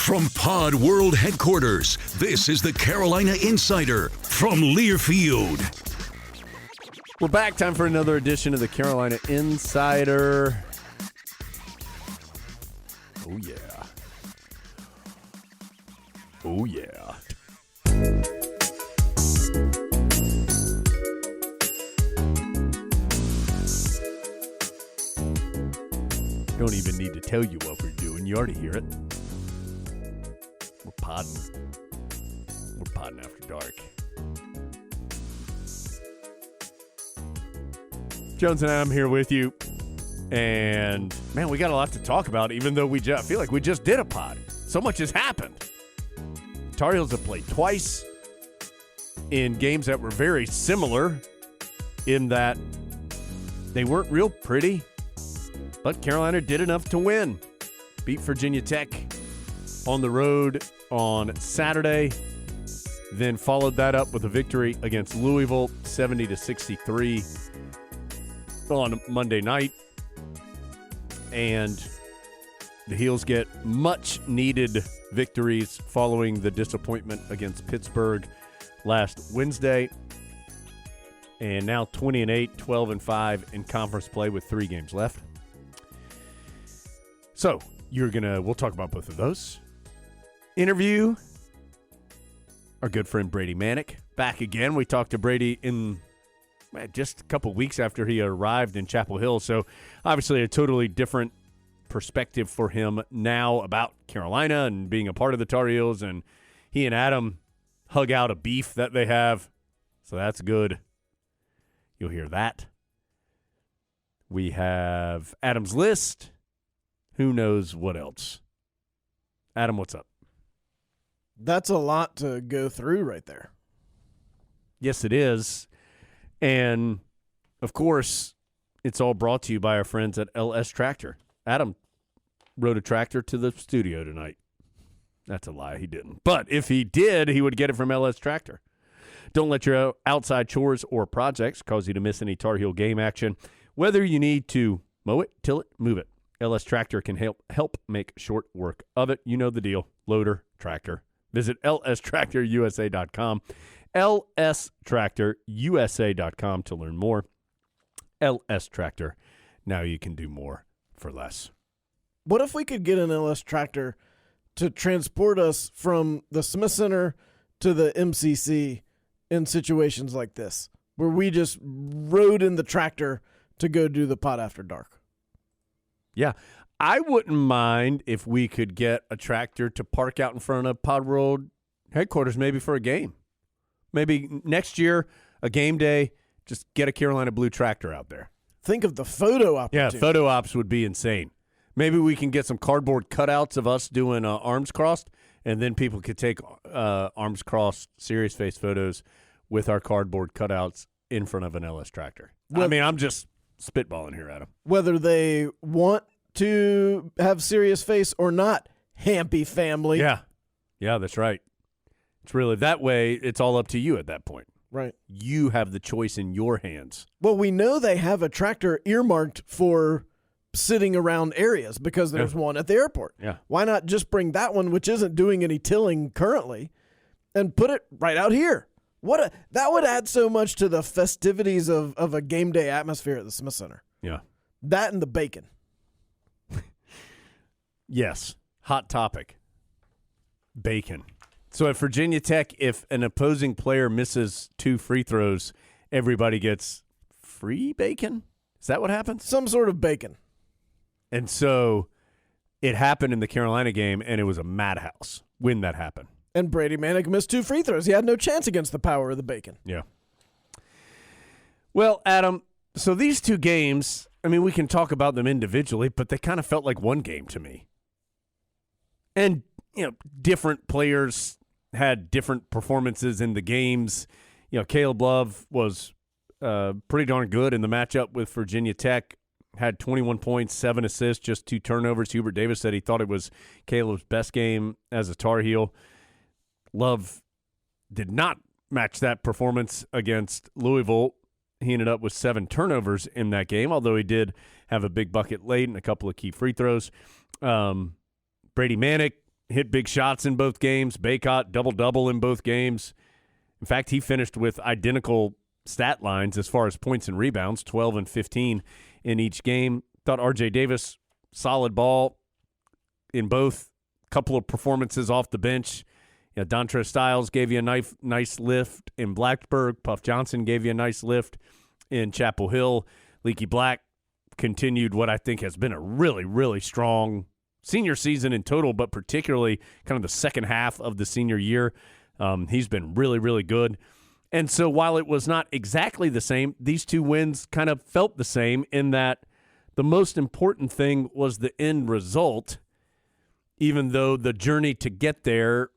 From Pod World Headquarters, this is the Carolina Insider from Learfield. We're back. Time for another edition of the Carolina Insider. Oh, yeah. Oh, yeah. Don't even need to tell you what we're doing. You already hear it. We're podding. We're podding after dark. Jones and Adam here with you. And, man, we got a lot to talk about, even though I feel like we just did a pod. So much has happened. Tar Heels have played twice in games that were very similar in that they weren't real pretty, but Carolina did enough to win. Beat Virginia Tech on the road on Saturday, then followed that up with a victory against Louisville, 70-63 on Monday night. And the Heels get much-needed victories following the disappointment against Pittsburgh last Wednesday. And now 20-8, 12-5 in conference play with 3 games left. So we'll talk about both of those. Interview our good friend Brady Manek back again. We talked to Brady in just a couple weeks after he arrived in Chapel Hill. So obviously a totally different perspective for him now about Carolina and being a part of the Tar Heels. And he and Adam hug out a beef that they have. So that's good. You'll hear that. We have Adam's list. Who knows what else? Adam, what's up? That's a lot to go through right there. Yes, it is. And, of course, it's all brought to you by our friends at LS Tractor. Adam rode a tractor to the studio tonight. That's a lie. He didn't. But if he did, he would get it from LS Tractor. Don't let your outside chores or projects cause you to miss any Tar Heel game action. Whether you need to mow it, till it, move it, LS Tractor can help make short work of it. You know the deal. Loader, tractor. Visit lstractorusa.com. lstractorusa.com to learn more. LS Tractor. Now you can do more for less. What if we could get an LS Tractor to transport us from the Smith Center to the MCC in situations like this, where we just rode in the tractor to go do the pod after dark? Yeah. I wouldn't mind if we could get a tractor to park out in front of Pod World headquarters maybe for a game. Maybe next year, a game day, just get a Carolina Blue tractor out there. Think of the photo opportunity. Yeah, photo ops would be insane. Maybe we can get some cardboard cutouts of us doing arms crossed, and then people could take arms crossed, serious face photos with our cardboard cutouts in front of an LS tractor. Well, I mean, I'm just spitballing here, Adam. Whether they want to have serious face or not, Hampy family. Yeah, that's right. It's really that way. It's all up to you at that point. Right. You have the choice in your hands. Well, we know they have a tractor earmarked for sitting around areas because there's one at the airport. Yeah. Why not just bring that one, which isn't doing any tilling currently, and put it right out here? That would add so much to the festivities of a game day atmosphere at the Smith Center. Yeah. That and the bacon. Yes. Hot topic. Bacon. So at Virginia Tech, if an opposing player misses 2 free throws, everybody gets free bacon? Is that what happens? Some sort of bacon. And so it happened in the Carolina game, and it was a madhouse when that happened. And Brady Manek missed 2 free throws. He had no chance against the power of the bacon. Yeah. Well, Adam, so these 2 games, I mean, we can talk about them individually, but they kind of felt like one game to me. And, different players had different performances in the games. Caleb Love was pretty darn good in the matchup with Virginia Tech. Had 21 points, 7 assists, just 2 turnovers. Hubert Davis said he thought it was Caleb's best game as a Tar Heel. Love did not match that performance against Louisville. He ended up with 7 turnovers in that game, although he did have a big bucket late and a couple of key free throws. Brady Manek, hit big shots in both games. Baycott double-double in both games. In fact, he finished with identical stat lines as far as points and rebounds, 12 and 15 in each game. Thought R.J. Davis, solid ball in both. Couple of performances off the bench. Dontre Styles gave you a nice lift in Blacksburg. Puff Johnson gave you a nice lift in Chapel Hill. Leaky Black continued what I think has been a really, really strong senior season in total, but particularly kind of the second half of the senior year. He's been really, really good. And so while it was not exactly the same, these two wins kind of felt the same in that the most important thing was the end result, even though the journey to get there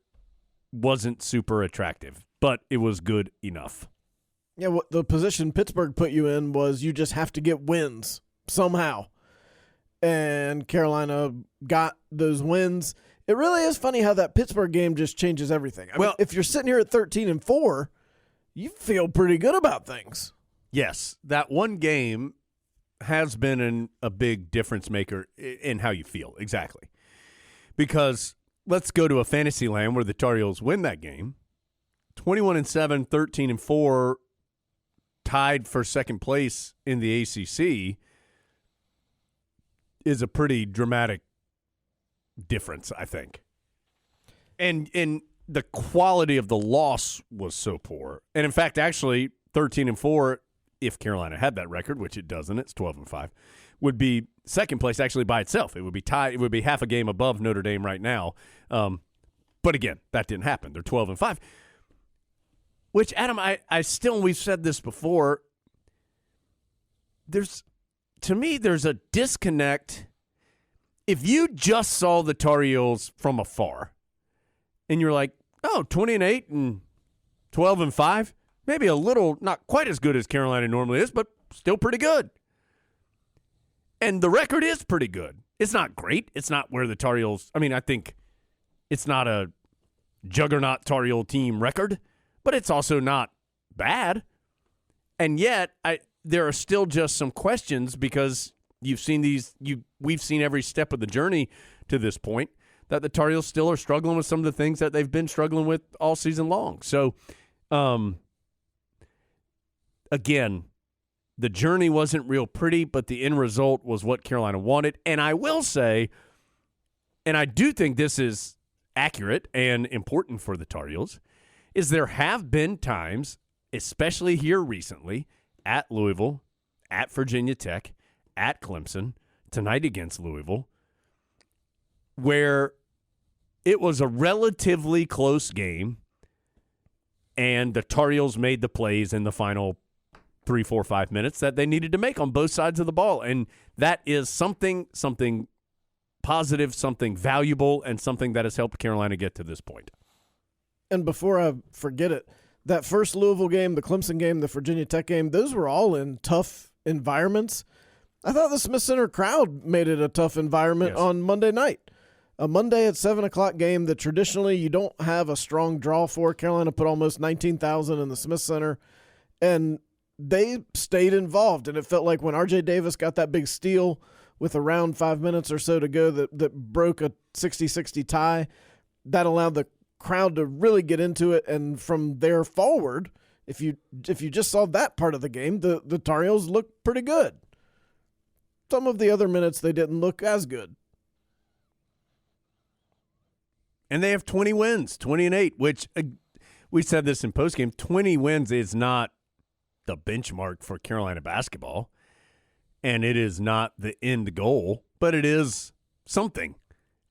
wasn't super attractive, but it was good enough. Yeah, what the position Pittsburgh put you in was you just have to get wins somehow. And Carolina got those wins. It really is funny how that Pittsburgh game just changes everything. I mean, if you're sitting here at 13-4, you feel pretty good about things. Yes, that one game has been a big difference maker in how you feel. Exactly. Because let's go to a fantasy land where the Tar Heels win that game. 21-7, 13-4, tied for second place in the ACC is a pretty dramatic difference, I think. And the quality of the loss was so poor. And in fact, actually, 13-4, if Carolina had that record, which it doesn't, it's 12-5, would be second place actually by itself. It would be tied. It would be half a game above Notre Dame right now. But again, that didn't happen. They're 12-5. Which, Adam, I still, we've said this before, to me, there's a disconnect. If you just saw the Tar Heels from afar and you're like, oh, 20-8 and 12-5, maybe a little, not quite as good as Carolina normally is, but still pretty good. And the record is pretty good. It's not great. It's not where the Tar Heels, I think it's not a juggernaut Tar Heel team record, but it's also not bad. And yet, there are still just some questions because you've seen we've seen every step of the journey to this point that the Tar Heels still are struggling with some of the things that they've been struggling with all season long. So, again, the journey wasn't real pretty, but the end result was what Carolina wanted. And I will say, and I do think this is accurate and important for the Tar Heels, is there have been times, especially here recently, at Louisville, at Virginia Tech, at Clemson, tonight against Louisville, where it was a relatively close game and the Tar Heels made the plays in the final 3, 4, 5 minutes that they needed to make on both sides of the ball. And that is something positive, something valuable, and something that has helped Carolina get to this point. And before I forget it, that first Louisville game, the Clemson game, the Virginia Tech game, those were all in tough environments. I thought the Smith Center crowd made it a tough environment on Monday night. A Monday at 7 o'clock game that traditionally you don't have a strong draw for. Carolina put almost 19,000 in the Smith Center, and they stayed involved. And it felt like when R.J. Davis got that big steal with around 5 minutes or so to go that broke a 60-60 tie, that allowed the crowd to really get into it. And from there forward, if you just saw that part of the game, the Tar Heels looked pretty good. Some of the other minutes they didn't look as good. And they have 20 wins, 20-8, which we said this in postgame. 20 wins is not the benchmark for Carolina basketball, and it is not the end goal, but it is something.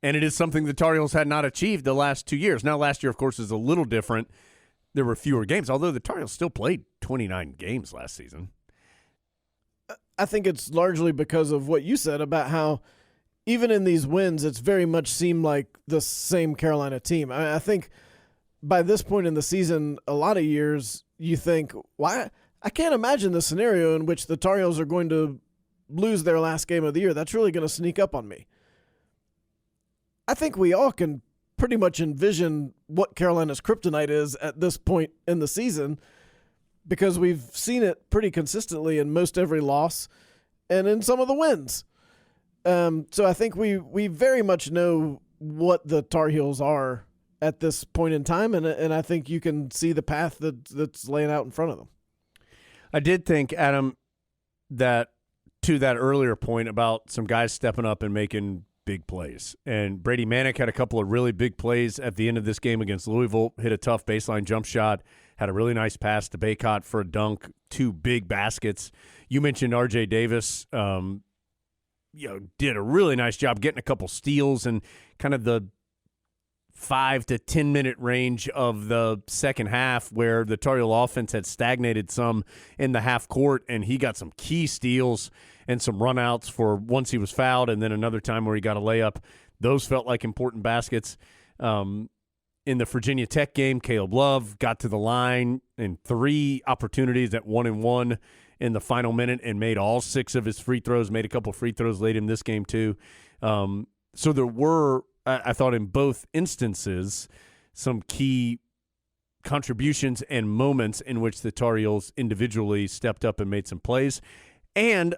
And it is something the Tar Heels had not achieved the last 2 years. Now, last year, of course, is a little different. There were fewer games, although the Tar Heels still played 29 games last season. I think it's largely because of what you said about how even in these wins, it's very much seemed like the same Carolina team. I think by this point in the season, a lot of years, you think, why? I can't imagine the scenario in which the Tar Heels are going to lose their last game of the year. That's really going to sneak up on me. I think we all can pretty much envision what Carolina's kryptonite is at this point in the season because we've seen it pretty consistently in most every loss and in some of the wins. So I think we very much know what the Tar Heels are at this point in time, and I think you can see the path that's laying out in front of them. I did think, Adam, that to that earlier point about some guys stepping up and making big plays. And Brady Manek had a couple of really big plays at the end of this game against Louisville, hit a tough baseline jump shot, had a really nice pass to Baycott for a dunk, 2 big baskets. You mentioned R.J. Davis, did a really nice job getting a couple steals and kind of the 5 to 10 minute range of the second half where the Tar Heel offense had stagnated some in the half court, and he got some key steals and some runouts for once he was fouled, and then another time where he got a layup. Those felt like important baskets. In the Virginia Tech game, Caleb Love got to the line in 3 opportunities at 1-and-1 in the final minute and made all 6 of his free throws, made a couple free throws late in this game too. So there were, I thought, in both instances, some key contributions and moments in which the Tar Heels individually stepped up and made some plays. And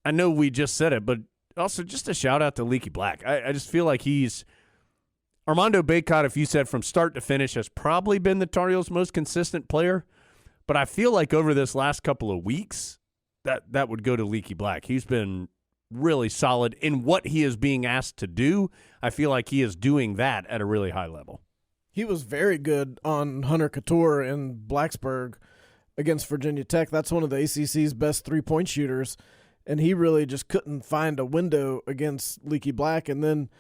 I know we just said it, but also just a shout-out to Leaky Black. I just feel like he's – Armando Baycott, if you said from start to finish, has probably been the Tar Heels' most consistent player. But I feel like over this last couple of weeks, that would go to Leaky Black. He's been really solid in what he is being asked to do. I feel like he is doing that at a really high level. He was very good on Hunter Couture in Blacksburg against Virginia Tech. That's one of the ACC's best three-point shooters, and he really just couldn't find a window against Leaky Black. And then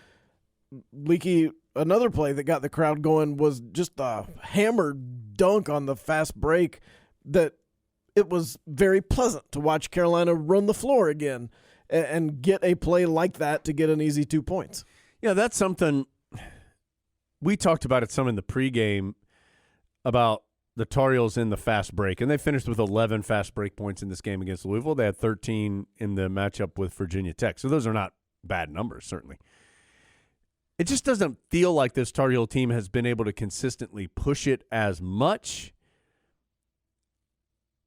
Leaky, another play that got the crowd going was just a hammered dunk on the fast break that it was very pleasant to watch Carolina run the floor again and get a play like that to get an easy 2 points. Yeah, that's something we talked about it some in the pregame about the Tar Heels in the fast break, and they finished with 11 fast break points in this game against Louisville. They had 13 in the matchup with Virginia Tech, so those are not bad numbers, certainly. It just doesn't feel like this Tar Heel team has been able to consistently push it as much.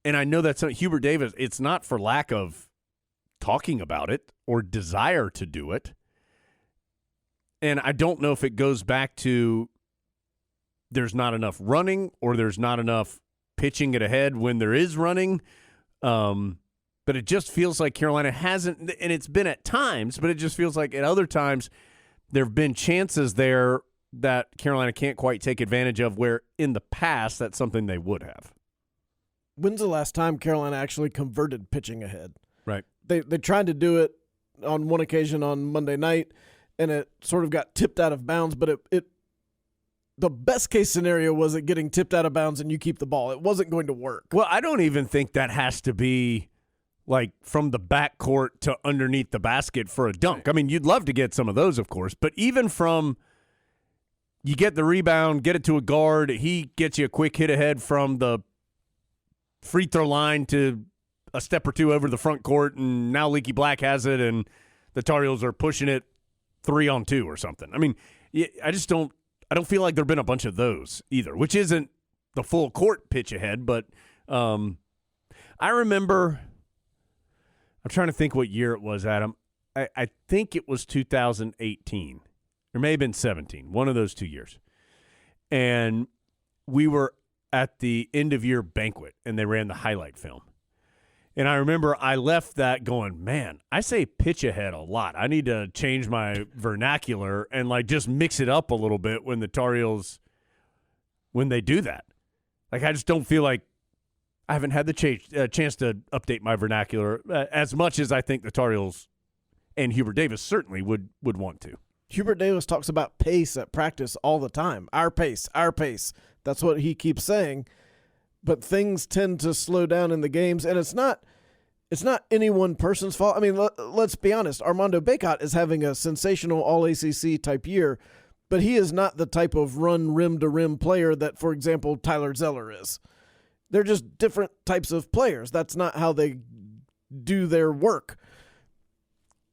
And I know that's Hubert Davis, it's not for lack of talking about it or desire to do it. And I don't know if it goes back to there's not enough running or there's not enough pitching it ahead when there is running. But it just feels like Carolina hasn't, and it's been at times, but it just feels like at other times there have been chances there that Carolina can't quite take advantage of where in the past that's something they would have. When's the last time Carolina actually converted pitching ahead? Right. They tried to do it on one occasion on Monday night, and it sort of got tipped out of bounds, but it the best case scenario was it getting tipped out of bounds and you keep the ball. It wasn't going to work. Well, I don't even think that has to be like from the backcourt to underneath the basket for a dunk. I mean, you'd love to get some of those, of course, but even from you get the rebound, get it to a guard, he gets you a quick hit ahead from the free throw line to a step or two over the front court, and now Leaky Black has it, and the Tar Heels are pushing it 3-on-2 or something. I mean, I don't feel like there have been a bunch of those either, which isn't the full court pitch ahead, but I remember – I'm trying to think what year it was, Adam. I think it was 2018. Or may have been 17, one of those 2 years. And we were at the end-of-year banquet, and they ran the highlight film. And I remember I left that going, man, I say pitch ahead a lot. I need to change my vernacular and, like, just mix it up a little bit when the Tar Heels, when they do that. Like, I just don't feel like I haven't had the chance to update my vernacular as much as I think the Tar Heels and Hubert Davis certainly would want to. Hubert Davis talks about pace at practice all the time. Our pace, our pace. That's what he keeps saying. But things tend to slow down in the games, and it's not any one person's fault. I mean, let's be honest. Armando Baycott is having a sensational All-ACC type year, but he is not the type of run rim-to-rim player that, for example, Tyler Zeller is. They're just different types of players. That's not how they do their work.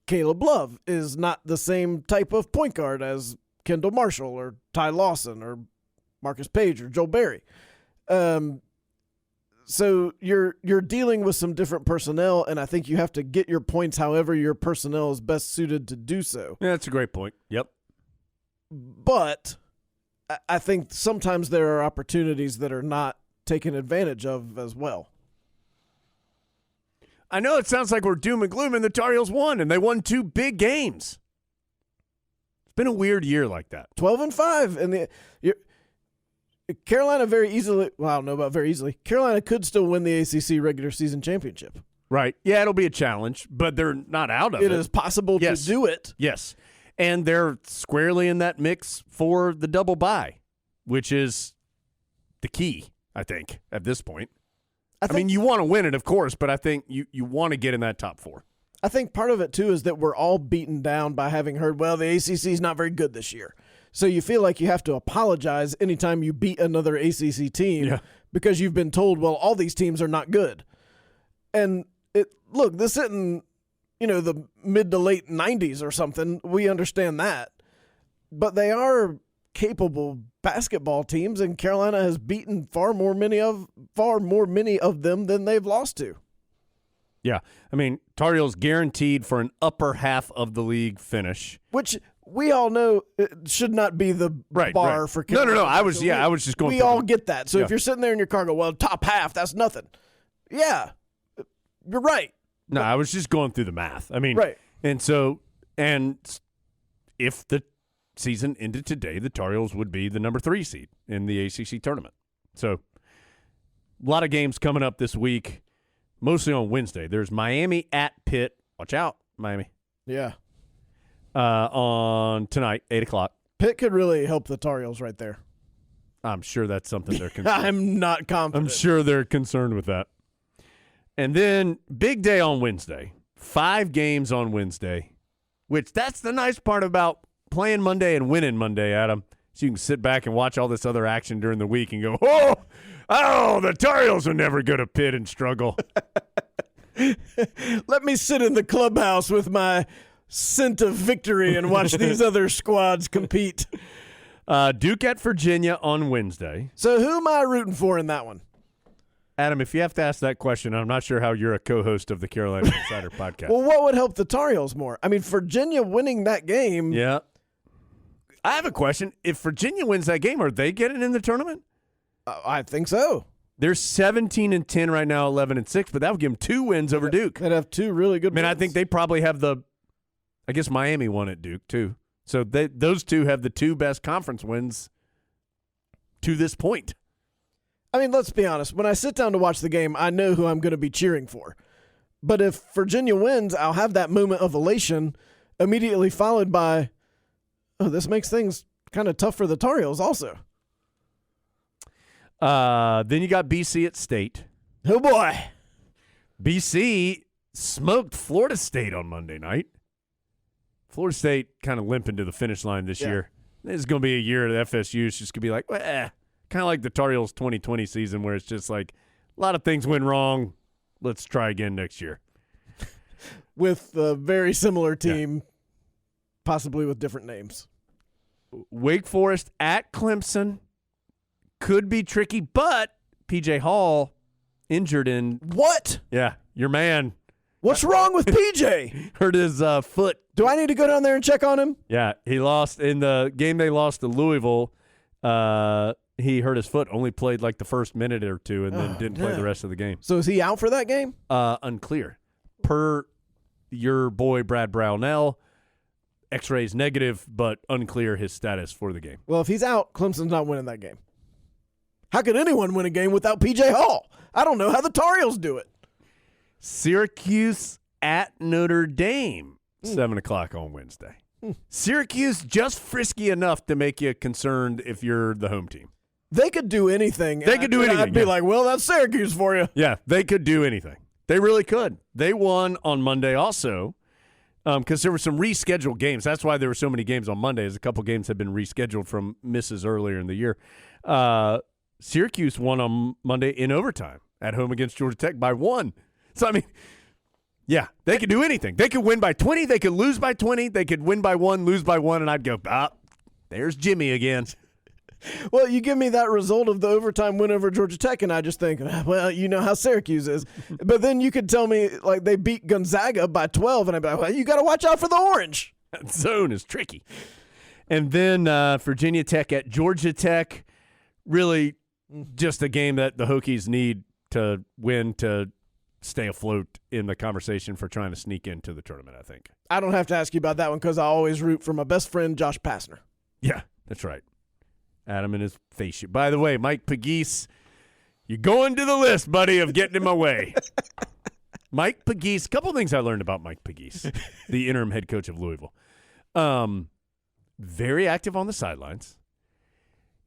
Caleb Love is not the same type of point guard as Kendall Marshall or Ty Lawson or Marcus Page or Joel Berry. So you're dealing with some different personnel, and I think you have to get your points however your personnel is best suited to do so. Yeah, that's a great point. Yep. But I think sometimes there are opportunities that are not taken advantage of as well. I know it sounds like we're doom and gloom, and the Tar Heels won, and they won 2 big games. It's been a weird year like that. 12-5, and Carolina very easily. Well, I don't know about very easily. Carolina could still win the ACC regular season championship. Right. Yeah, it'll be a challenge, but they're not out of it. It is possible to do it. Yes. And they're squarely in that mix for the double bye, which is the key, I think, at this point. I mean, you want to win it, of course, but I think you want to get in that top 4. I think part of it, too, is that we're all beaten down by having heard, well, the ACC is not very good this year. So you feel like you have to apologize anytime you beat another ACC team because you've been told, well, all these teams are not good. And look, this isn't, the mid to late 90s or something. We understand that. But they are capable basketball teams, and Carolina has beaten far more many of them than they've lost to. Yeah. I mean, Tar Heels guaranteed for an upper half of the league finish. Which we all know it should not be the bar for Carolina. No. I was just going. We all get that. So if you're sitting there in your car, go, well, top half, that's nothing. Yeah, you're right. No, I was just going through the math. I mean, right. And if the season ended today, the Tar Heels would be the number 3 seed in the ACC tournament. So a lot of games coming up this week, mostly on Wednesday. There's Miami at Pitt. Watch out, Miami. Yeah. On tonight, 8 o'clock. Pitt could really help the Tar Heels right there. I'm sure that's something they're concerned. I'm not confident. I'm sure they're concerned with that. And then big day on Wednesday. 5 games on Wednesday, which that's the nice part about playing Monday and winning Monday, Adam. So you can sit back and watch all this other action during the week and go, oh, the Tar Heels are never going to Pitt and struggle. Let me sit in the clubhouse with my scent of victory and watch these other squads compete. Duke at Virginia on Wednesday. So who am I rooting for in that one? Adam, if you have to ask that question, I'm not sure how you're a co-host of the Carolina Insider podcast. Well, what would help the Tar Heels more? I mean, Virginia winning that game. Yeah. I have a question. If Virginia wins that game, are they getting in the tournament? I think so. They're 17-10 right now, 11-6, but that would give them 2 wins over Duke. They'd have 2 really good wins. I think they probably have I guess Miami won at Duke too. So those 2 have the 2 best conference wins to this point. I mean, let's be honest. When I sit down to watch the game, I know who I'm going to be cheering for. But if Virginia wins, I'll have that moment of elation immediately followed by, oh, this makes things kind of tough for the Tar Heels also. Then you got BC at State. Oh, boy. BC smoked Florida State on Monday night. Florida State kind of limping to the finish line this year. This is going to be a year that FSU is just going to be like, kind of like the Tar Heels 2020 season where it's just like a lot of things went wrong. Let's try again next year. With a very similar team, possibly with different names. Wake Forest at Clemson could be tricky, but PJ Hall injured in. What? Yeah, your man. What's wrong with PJ? Hurt his foot. Do I need to go down there and check on him? Yeah, he lost in the game they lost to Louisville. He hurt his foot, only played like the first minute or 2 and then didn't play the rest of the game. So is he out for that game? Unclear. Per your boy Brad Brownell, X-rays negative, but unclear his status for the game. Well, if he's out, Clemson's not winning that game. How could anyone win a game without PJ Hall? I don't know how the Tar Heels do it. Syracuse at Notre Dame, 7 o'clock on Wednesday. Syracuse just frisky enough to make you concerned if you're the home team. They could do anything. They could do anything. I'd be like, well, that's Syracuse for you. Yeah, they could do anything. They really could. They won on Monday also because there were some rescheduled games. That's why there were so many games on Mondays. A couple games had been rescheduled from misses earlier in the year. Syracuse won on Monday in overtime at home against Georgia Tech by 1. So, I mean, yeah, they could do anything. They could win by 20. They could lose by 20. They could win by 1, lose by 1, and I'd go, there's Jimmy again. Well, you give me that result of the overtime win over Georgia Tech, and I just think, well, you know how Syracuse is. But then you could tell me, like, they beat Gonzaga by 12, and I'd be like, well, you got to watch out for the orange. That zone is tricky. And then Virginia Tech at Georgia Tech, really just a game that the Hokies need to win to stay afloat in the conversation for trying to sneak into the tournament, I think. I don't have to ask you about that one because I always root for my best friend, Josh Pastner. Yeah, that's right. Adam and his face shoot. By the way, Mike Pegues, you're going to the list, buddy, of getting in my way. Mike Pegues, a couple of things I learned about Mike Pegues, the interim head coach of Louisville. Very active on the sidelines.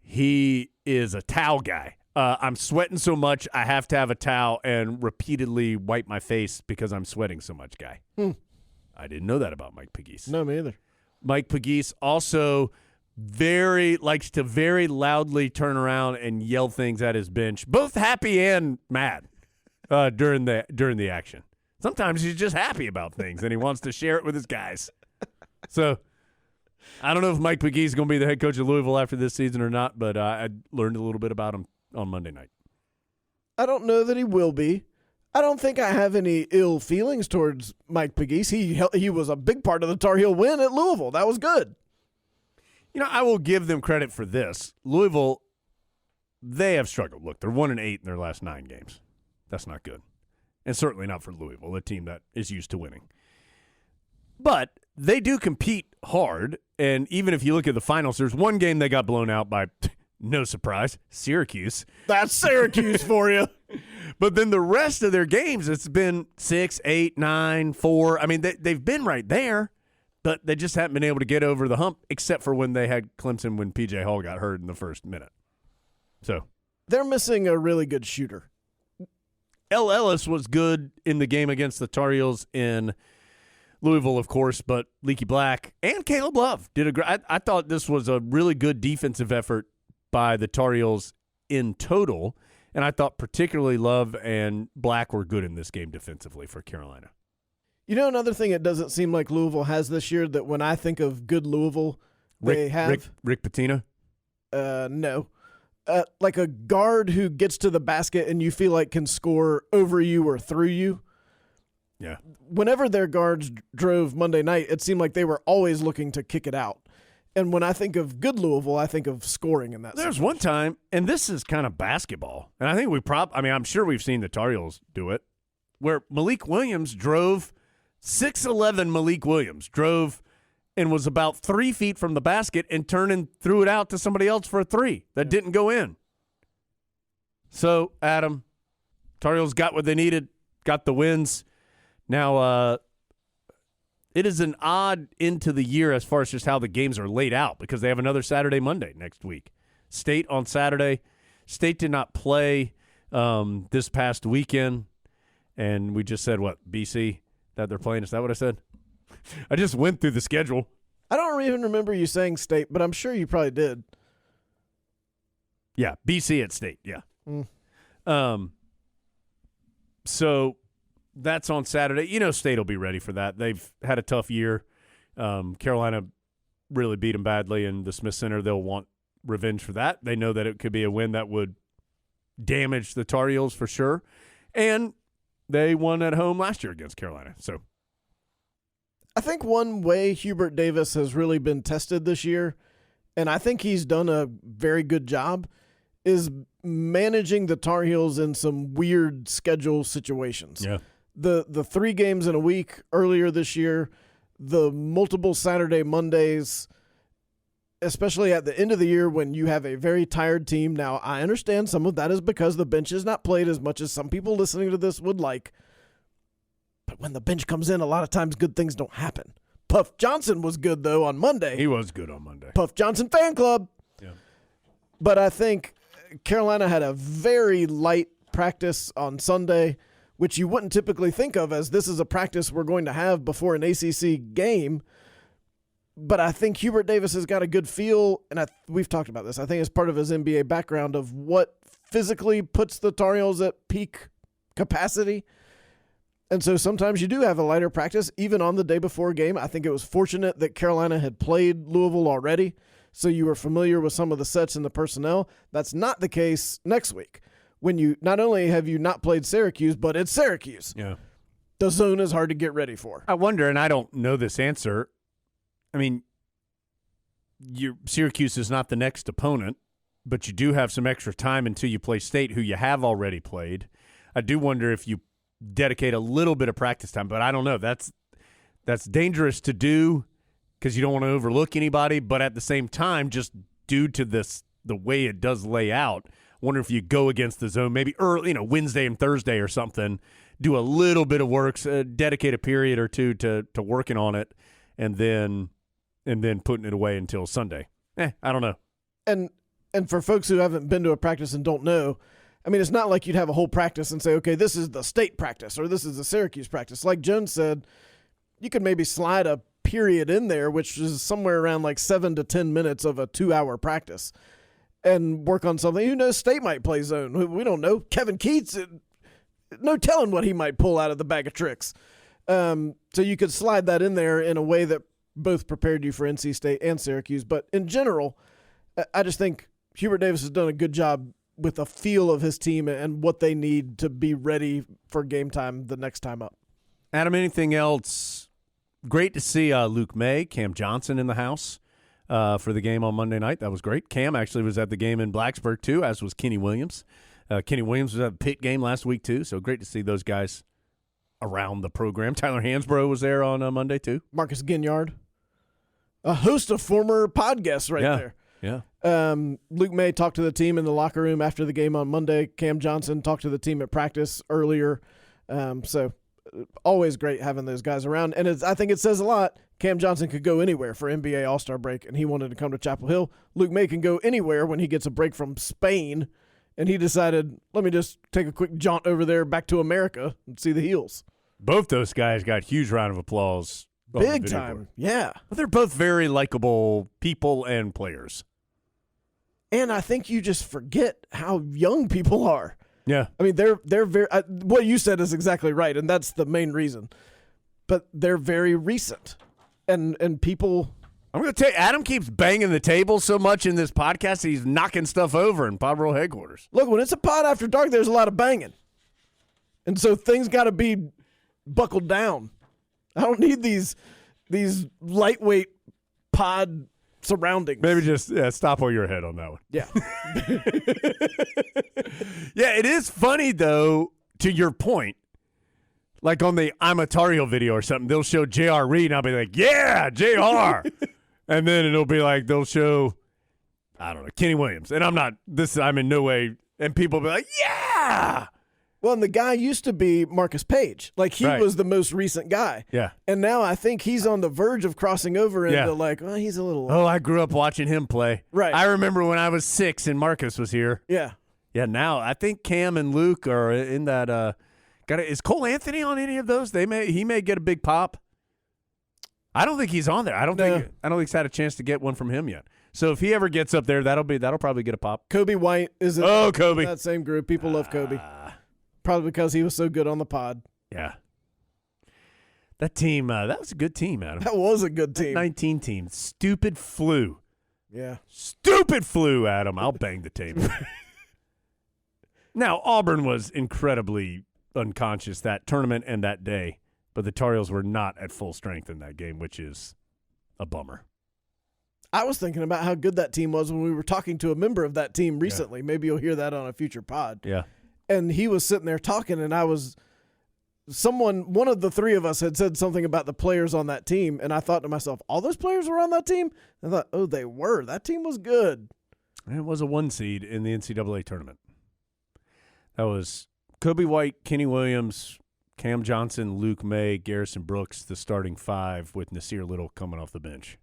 He is a towel guy. I'm sweating so much, I have to have a towel and repeatedly wipe my face because I'm sweating so much guy. I didn't know that about Mike Pegues. No, me either. Mike Pegues also likes to very loudly turn around and yell things at his bench, both happy and mad during the action. Sometimes he's just happy about things and he wants to share it with his guys. So I don't know if Mike Pegues is going to be the head coach of Louisville after this season or not, but I learned a little bit about him on Monday night. I don't know that he will be. I don't think I have any ill feelings towards Mike Pegues. He was a big part of the Tar Heel win at Louisville. That was good. You know, I will give them credit for this. Louisville, they have struggled. Look, they're 1-8 in their last 9 games. That's not good. And certainly not for Louisville, a team that is used to winning. But they do compete hard, and even if you look at the finals, there's one game they got blown out by, no surprise, Syracuse. That's Syracuse for you. But then the rest of their games, it's been 6, 8, 9, 4. I mean, they've been right there, but they just haven't been able to get over the hump, except for when they had Clemson when P.J. Hall got hurt in the first minute. So they're missing a really good shooter. El Ellis was good in the game against the Tar Heels in Louisville, of course, but Leaky Black and Caleb Love did a great. I thought this was a really good defensive effort by the Tar Heels in total, and I thought particularly Love and Black were good in this game defensively for Carolina. You know, another thing it doesn't seem like Louisville has this year that when I think of good Louisville, they have Rick Pitino. No. Like a guard who gets to the basket and you feel like can score over you or through you. Yeah. Whenever their guards drove Monday night, it seemed like they were always looking to kick it out. And when I think of good Louisville, I think of scoring in that There's situation. one time, and this is kind of basketball, and I think I'm sure we've seen the Tar Heels do it, where Malik Williams drove, 6'11" Malik Williams drove and was about 3 feet from the basket and turned and threw it out to somebody else for a three that didn't go in. So, Adam, Tar Heels got what they needed, got the wins. Now, it is an odd into the year as far as just how the games are laid out because they have another Saturday, Monday next week. State on Saturday. State did not play this past weekend, and we just said, what, BC, that they're playing? Is that what I said? I just went through the schedule. I don't even remember you saying State, but I'm sure you probably did. Yeah, BC at State, yeah. So that's on Saturday. You know State will be ready for that. They've had a tough year. Carolina really beat them badly in the Smith Center. They'll want revenge for that. They know that it could be a win that would damage the Tar Heels for sure. And they won at home last year against Carolina. So I think one way Hubert Davis has really been tested this year, and I think he's done a very good job, is managing the Tar Heels in some weird schedule situations. Yeah. The 3 games in a week earlier this year, the multiple Saturday, Mondays, especially at the end of the year when you have a very tired team. Now, I understand some of that is because the bench is not played as much as some people listening to this would like. But when the bench comes in, a lot of times good things don't happen. Puff Johnson was good, though, on Monday. He was good on Monday. Puff Johnson fan club. Yeah. But I think Carolina had a very light practice on Sunday, which you wouldn't typically think of as this is a practice we're going to have before an ACC game. But I think Hubert Davis has got a good feel, and we've talked about this. I think it's part of his NBA background of what physically puts the Tar Heels at peak capacity. And so sometimes you do have a lighter practice, even on the day before a game. I think it was fortunate that Carolina had played Louisville already, so you were familiar with some of the sets and the personnel. That's not the case next week, when you not only have you not played Syracuse, but it's Syracuse. Yeah. The zone is hard to get ready for. I wonder, and I don't know this answer, I mean, Syracuse is not the next opponent, but you do have some extra time until you play State, who you have already played. I do wonder if you dedicate a little bit of practice time, but I don't know. That's dangerous to do because you don't want to overlook anybody, but at the same time, just due to the way it does lay out, I wonder if you go against the zone maybe early, Wednesday and Thursday or something, do a little bit of work, dedicate a period or two to working on it, and then putting it away until Sunday. I don't know. And for folks who haven't been to a practice and don't know, I mean, it's not like you'd have a whole practice and say, okay, this is the State practice or this is the Syracuse practice. Like Jones said, you could maybe slide a period in there, which is somewhere around like 7 to 10 minutes of a 2-hour practice, and work on something. Who knows? State might play zone. We don't know. Kevin Keats, no telling what he might pull out of the bag of tricks. So you could slide that in there in a way that both prepared you for NC State and Syracuse. But in general, I just think Hubert Davis has done a good job with the feel of his team and what they need to be ready for game time the next time up. Adam, anything else? Great to see Luke May, Cam Johnson in the house for the game on Monday night. That was great. Cam actually was at the game in Blacksburg, too, as was Kenny Williams. Kenny Williams was at the Pitt game last week, too, so great to see those guys around the program. Tyler Hansbrough was there on Monday, too. Marcus Ginyard, a host of former podcasts there. Yeah. Luke May talked to the team in the locker room after the game on Monday. Cam Johnson talked to the team at practice earlier. So always great having those guys around. And I think it says a lot. Cam Johnson could go anywhere for NBA All-Star break, and he wanted to come to Chapel Hill. Luke May can go anywhere when he gets a break from Spain, and he decided, let me just take a quick jaunt over there back to America and see the Heels. Both those guys got huge round of applause. Big time, yeah. But they're both very likable people and players. And I think you just forget how young people are. Yeah. I mean, they're very what you said is exactly right, and that's the main reason. But they're very recent. And people, I'm going to tell you, Adam keeps banging the table so much in this podcast, he's knocking stuff over in Pod Roll headquarters. Look, when it's a pod after dark, there's a lot of banging. And so things got to be buckled down. I don't need these lightweight pod surroundings. Maybe just stop while you're ahead on that one. Yeah. Yeah, it is funny, though, to your point. Like on the I'm a Tar Heel video or something, they'll show J.R. Reed, and I'll be like, yeah, J.R. And then it'll be like they'll show, I don't know, Kenny Williams. And I'm in no way, and people will be like, yeah. Well, and the guy used to be Marcus Page. Like, he was the most recent guy. Yeah. And now I think he's on the verge of crossing over into like, well, he's a little. Oh, I grew up watching him play. Right. I remember when I was 6 and Marcus was here. Yeah. Yeah, now I think Cam and Luke are in that. Is Cole Anthony on any of those? He may get a big pop. I don't think he's on there. I don't think he's had a chance to get one from him yet. So if he ever gets up there, that'll probably get a pop. Kobe White is Kobe. That same group. People love Kobe. Probably because he was so good on the pod. Yeah. That team, that was a good team, Adam. That was a good team. That 19 team. Stupid flu. Yeah. Stupid flu, Adam. I'll bang the table. Now, Auburn was incredibly unconscious that tournament and that day, but the Tar Heels were not at full strength in that game, which is a bummer. I was thinking about how good that team was when we were talking to a member of that team recently. Yeah. Maybe you'll hear that on a future pod. Yeah. And he was sitting there talking, and one of the three of us had said something about the players on that team, and I thought to myself, all those players were on that team? I thought, oh, they were. That team was good. And it was a 1 seed in the NCAA tournament. That was Kobe White, Kenny Williams, Cam Johnson, Luke May, Garrison Brooks, the starting 5 with Nasir Little coming off the bench,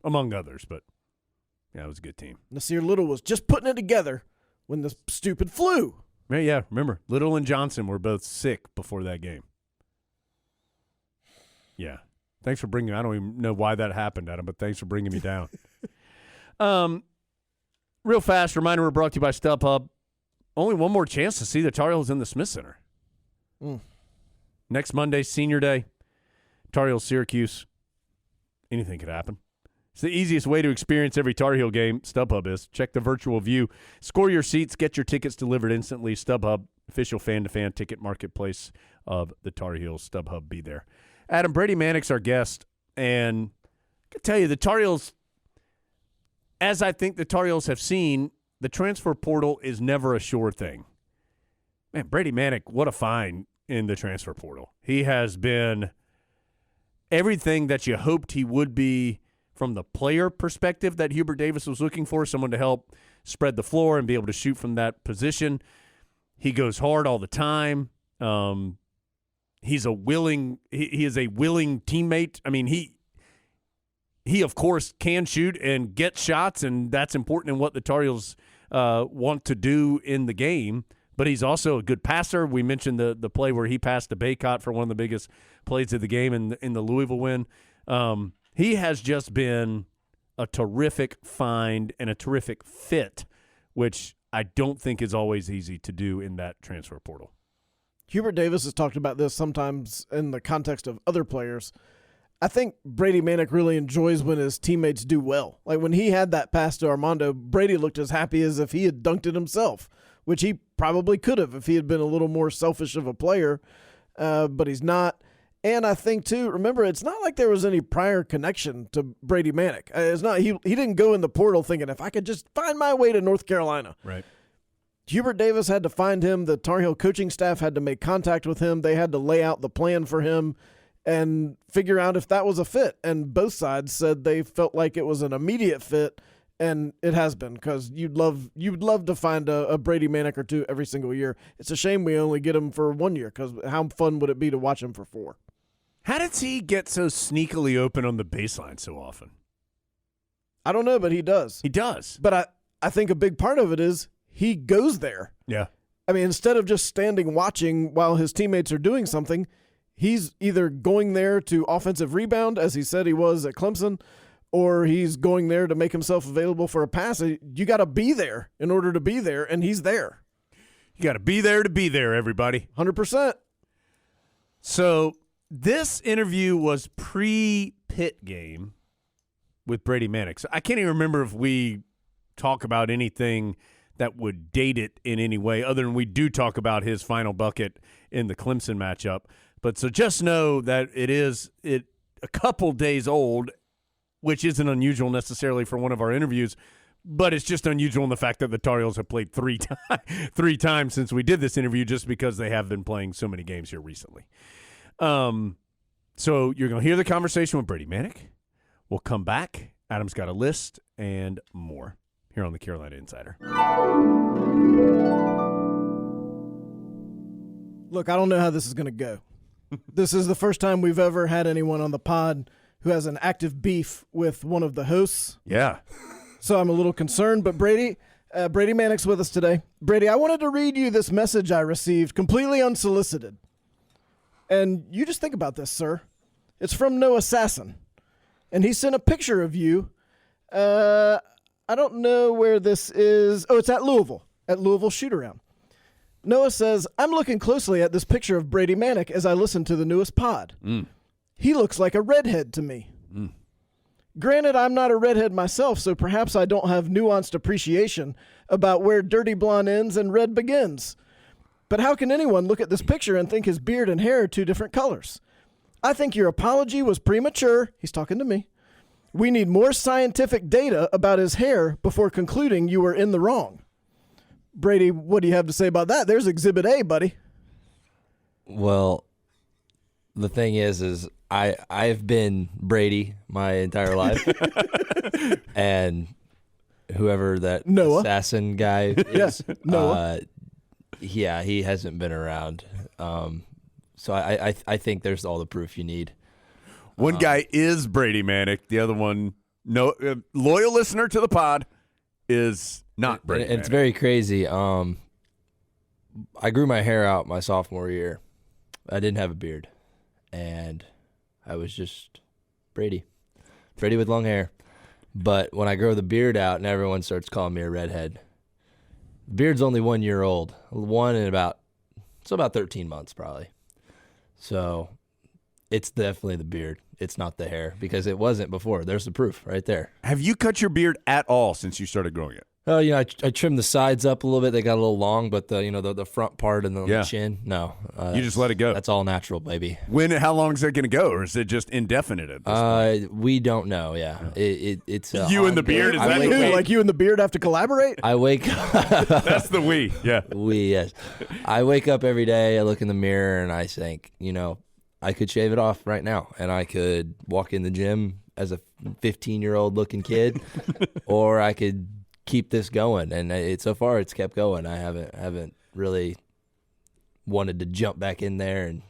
among others. But, yeah, it was a good team. Nasir Little was just putting it together when the stupid flu. Yeah, remember, Little and Johnson were both sick before that game. Yeah. Thanks for bringing – I don't even know why that happened, Adam, but thanks for bringing me down. Real fast, reminder, we're brought to you by StubHub. Only one more chance to see the Tar Heels in the Smith Center. Next Monday, Senior Day, Tar Heels, Syracuse. Anything could happen. It's the easiest way to experience every Tar Heel game, StubHub is. Check the virtual view. Score your seats. Get your tickets delivered instantly. StubHub, official fan-to-fan ticket marketplace of the Tar Heels. StubHub, be there. Adam, Brady Manek's our guest, and I can tell you, the Tar Heels, as I think the Tar Heels have seen, the transfer portal is never a sure thing. Man, Brady Manek, what a find in the transfer portal. He has been everything that you hoped he would be from the player perspective that Hubert Davis was looking for, someone to help spread the floor and be able to shoot from that position. He goes hard all the time. He's a willing he is a willing teammate. I mean, he of course can shoot and get shots, and that's important in what the Tar Heels want to do in the game. But he's also a good passer. We mentioned the play where he passed to Baycott for one of the biggest plays of the game in the Louisville win. He has just been a terrific find and a terrific fit, which I don't think is always easy to do in that transfer portal. Hubert Davis has talked about this sometimes in the context of other players. I think Brady Manek really enjoys when his teammates do well. Like when he had that pass to Armando, Brady looked as happy as if he had dunked it himself, which he probably could have if he had been a little more selfish of a player, but he's not. And I think, too, remember, it's not like there was any prior connection to Brady Manek. It's not he didn't go in the portal thinking, if I could just find my way to North Carolina. Right. Hubert Davis had to find him. The Tar Heel coaching staff had to make contact with him. They had to lay out the plan for him and figure out if that was a fit. And both sides said they felt like it was an immediate fit, and it has been, because you'd love to find a Brady Manek or two every single year. It's a shame we only get him for 1 year, because how fun would it be to watch him for 4? How does he get so sneakily open on the baseline so often? I don't know, but he does. He does. But I think a big part of it is he goes there. Yeah. I mean, instead of just standing watching while his teammates are doing something, he's either going there to offensive rebound, as he said he was at Clemson, or he's going there to make himself available for a pass. You got to be there in order to be there, and he's there. You got to be there, everybody. 100%. So this interview was pre-Pitt game with Brady Manek. So I can't even remember if we talk about anything that would date it in any way, other than we do talk about his final bucket in the Clemson matchup. But so just know that it is a couple days old, which isn't unusual necessarily for one of our interviews, but it's just unusual in the fact that the Tar Heels have played three times since we did this interview, just because they have been playing so many games here recently. So you're going to hear the conversation with Brady Manek. We'll come back. Adam's got a list and more here on the Carolina Insider. Look, I don't know how this is going to go. This is the first time we've ever had anyone on the pod who has an active beef with one of the hosts. Yeah. So I'm a little concerned, but Brady Manek's with us today. Brady, I wanted to read you this message I received completely unsolicited. And you just think about this, sir. It's from No Assassin. And he sent a picture of you. I don't know where this is. Oh, it's at Louisville Shoot-Around. Noah says, I'm looking closely at this picture of Brady Manek as I listen to the newest pod. He looks like a redhead to me. Granted, I'm not a redhead myself, so perhaps I don't have nuanced appreciation about where dirty blonde ends and red begins. But how can anyone look at this picture and think his beard and hair are two different colors? I think your apology was premature. He's talking to me. We need more scientific data about his hair before concluding you were in the wrong. Brady, what do you have to say about that? There's Exhibit A, buddy. Well, the thing is I've been Brady my entire life. And whoever that Noah. assassin guy is, Yes, Noah. yeah, he hasn't been around. So I think there's all the proof you need. One guy is Brady Manek. The other one, loyal listener to the pod, is not Brady Manek. It's very crazy. I grew my hair out my sophomore year. I didn't have a beard. And I was just Brady with long hair. But when I grow the beard out and everyone starts calling me a redhead, the beard's only 1 year old. About 13 months probably. So it's definitely the beard. It's not the hair, because it wasn't before. There's the proof right there. Have you cut your beard at all since you started growing it? Oh, I trimmed the sides up a little bit. They got a little long, but the front part and the chin, no. You just let it go. That's all natural, baby. How long is that going to go, or is it just indefinite at this point? We don't know. Yeah, it's you and the beard. Is that like you and the beard have to collaborate? I wake up. That's the we. Yeah, we. Yes, I wake up every day. I look in the mirror and I think, I could shave it off right now, and I could walk in the gym as a 15-year-old looking kid, or I could keep this going, and so far it's kept going. I haven't really wanted to jump back in there and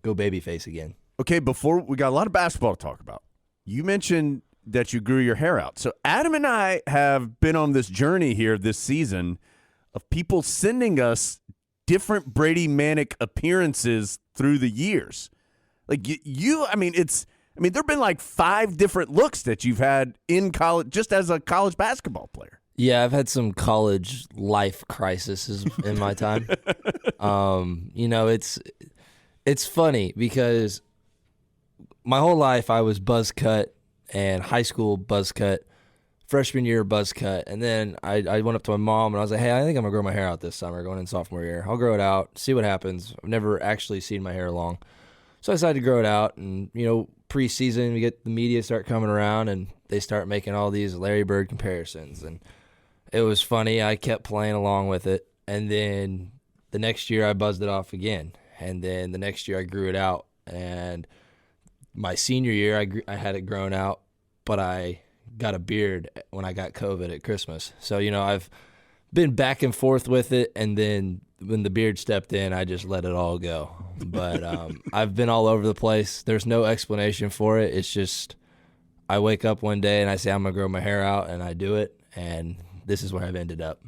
go babyface again. Okay, before we got a lot of basketball to talk about. You mentioned that you grew your hair out. So Adam and I have been on this journey here this season of people sending us different Brady Manek appearances through the years. Like there've been like 5 different looks that you've had in college just as a college basketball player. Yeah, I've had some college life crises in my time. It's funny because my whole life I was buzz cut, and high school buzz cut, freshman year buzz cut, and then I went up to my mom and I was like, hey, I think I'm going to grow my hair out this summer going in sophomore year. I'll grow it out, see what happens. I've never actually seen my hair long. So I decided to grow it out, and, preseason, we get the media start coming around, and they start making all these Larry Bird comparisons, and it was funny. I kept playing along with it, and then the next year I buzzed it off again, and then the next year I grew it out, and my senior year I had it grown out, but I got a beard when I got COVID at Christmas. So, I've been back and forth with it, and then when the beard stepped in, I just let it all go. But I've been all over the place. There's no explanation for it. It's just I wake up one day and I say I'm going to grow my hair out, and I do it, and this is where I've ended up.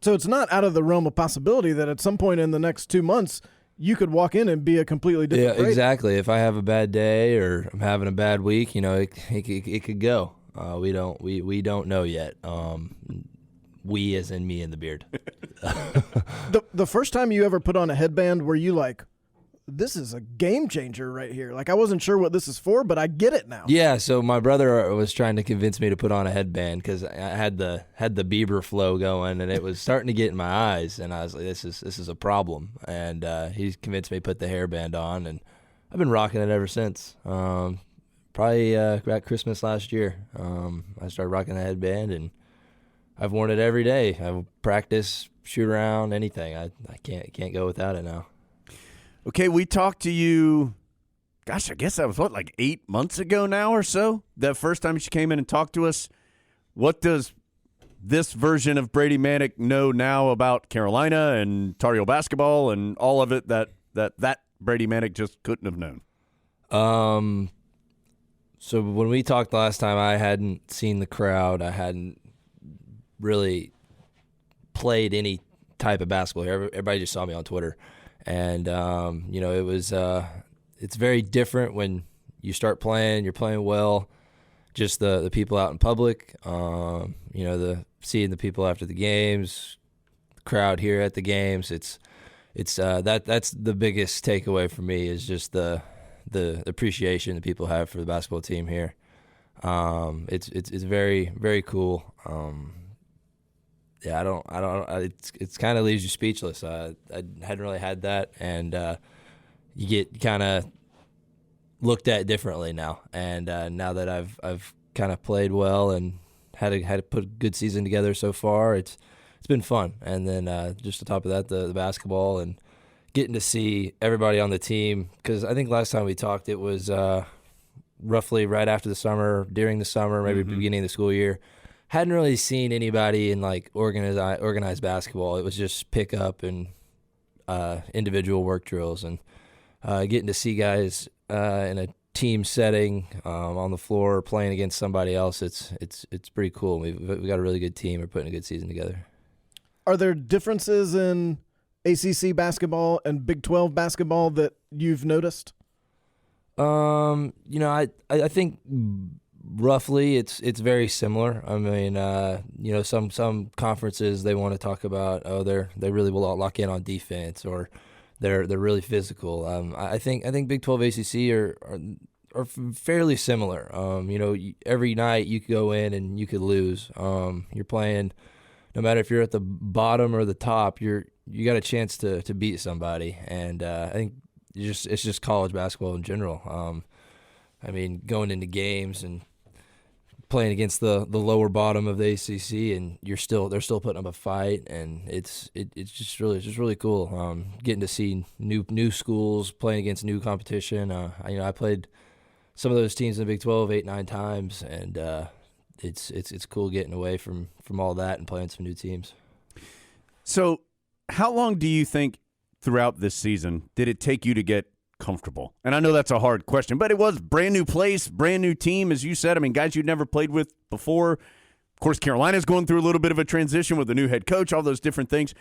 So it's not out of the realm of possibility that at some point in the next 2 months you could walk in and be a completely different Brady. Exactly. If I have a bad day or I'm having a bad week, it could go. We don't know yet. We as in me and the beard. The first time you ever put on a headband, were you like, this is a game changer right here? Like, I wasn't sure what this is for, but I get it now. Yeah, so my brother was trying to convince me to put on a headband because I had the Bieber flow going, and it was starting to get in my eyes, and I was like, this is a problem. And he convinced me to put the hairband on, and I've been rocking it ever since. Probably about Christmas last year, I started rocking the headband, and I've worn it every day. I practice, shoot around, anything. I can't go without it now. Okay, we talked to you, gosh, I guess that was like 8 months ago now or so? That first time she came in and talked to us. What does this version of Brady Manek know now about Carolina and Tar Heel basketball and all of it that Brady Manek just couldn't have known? So when we talked last time, I hadn't seen the crowd. I hadn't really played any type of basketball here. Everybody just saw me on Twitter. And, it was it's very different when you start playing, you're playing well, just the people out in public, seeing the people after the games, the crowd here at the games. That's the biggest takeaway for me is just the appreciation that people have for the basketball team here. It's very, very cool. Yeah, it's kind of leaves you speechless. I hadn't really had that, and you get kind of looked at differently now. And now that I've kind of played well and had to put a good season together so far, it's been fun. And then just on top of that, the basketball and getting to see everybody on the team, because I think last time we talked, it was roughly right after the summer, during the summer, maybe beginning of the school year. Hadn't really seen anybody in like organized basketball. It was just pick up and individual work drills, and getting to see guys in a team setting on the floor playing against somebody else. It's pretty cool. We've got a really good team. We're putting a good season together. Are there differences in ACC basketball and Big 12 basketball that you've noticed? I think roughly it's very similar. I mean, some conferences they want to talk about, they really will lock in on defense, or they're really physical. I think Big 12 ACC fairly similar. Every night you could go in and you could lose. You're playing, no matter if you're at the bottom or the top, you got a chance to beat somebody. And I think it's just college basketball in general. Going into games and playing against the lower bottom of the ACC, and they're still putting up a fight, and it's just really cool. Getting to see new schools playing against new competition. I played some of those teams in the Big 12 8, 9 times, and it's cool getting away from all that and playing some new teams. So, how long do you think throughout this season did it take you to get comfortable? And I know that's a hard question, but it was brand new place, brand new team, as you said. Guys you'd never played with before. Of course, Carolina's going through a little bit of a transition with a new head coach, all those different things.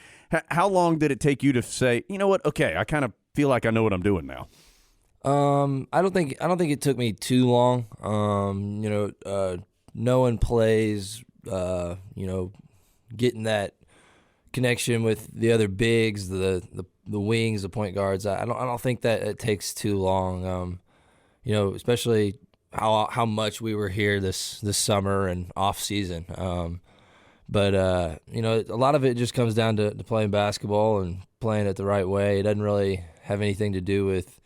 How long did it take you to say, you know what? Okay, I kind of feel like I know what I'm doing now. I don't think it took me too long. Knowing plays, getting that connection with the other bigs, the wings, the point guards. I don't think that it takes too long. Especially how much we were here this summer and off season. But a lot of it just comes down to playing basketball and playing it the right way. It doesn't really have anything to do with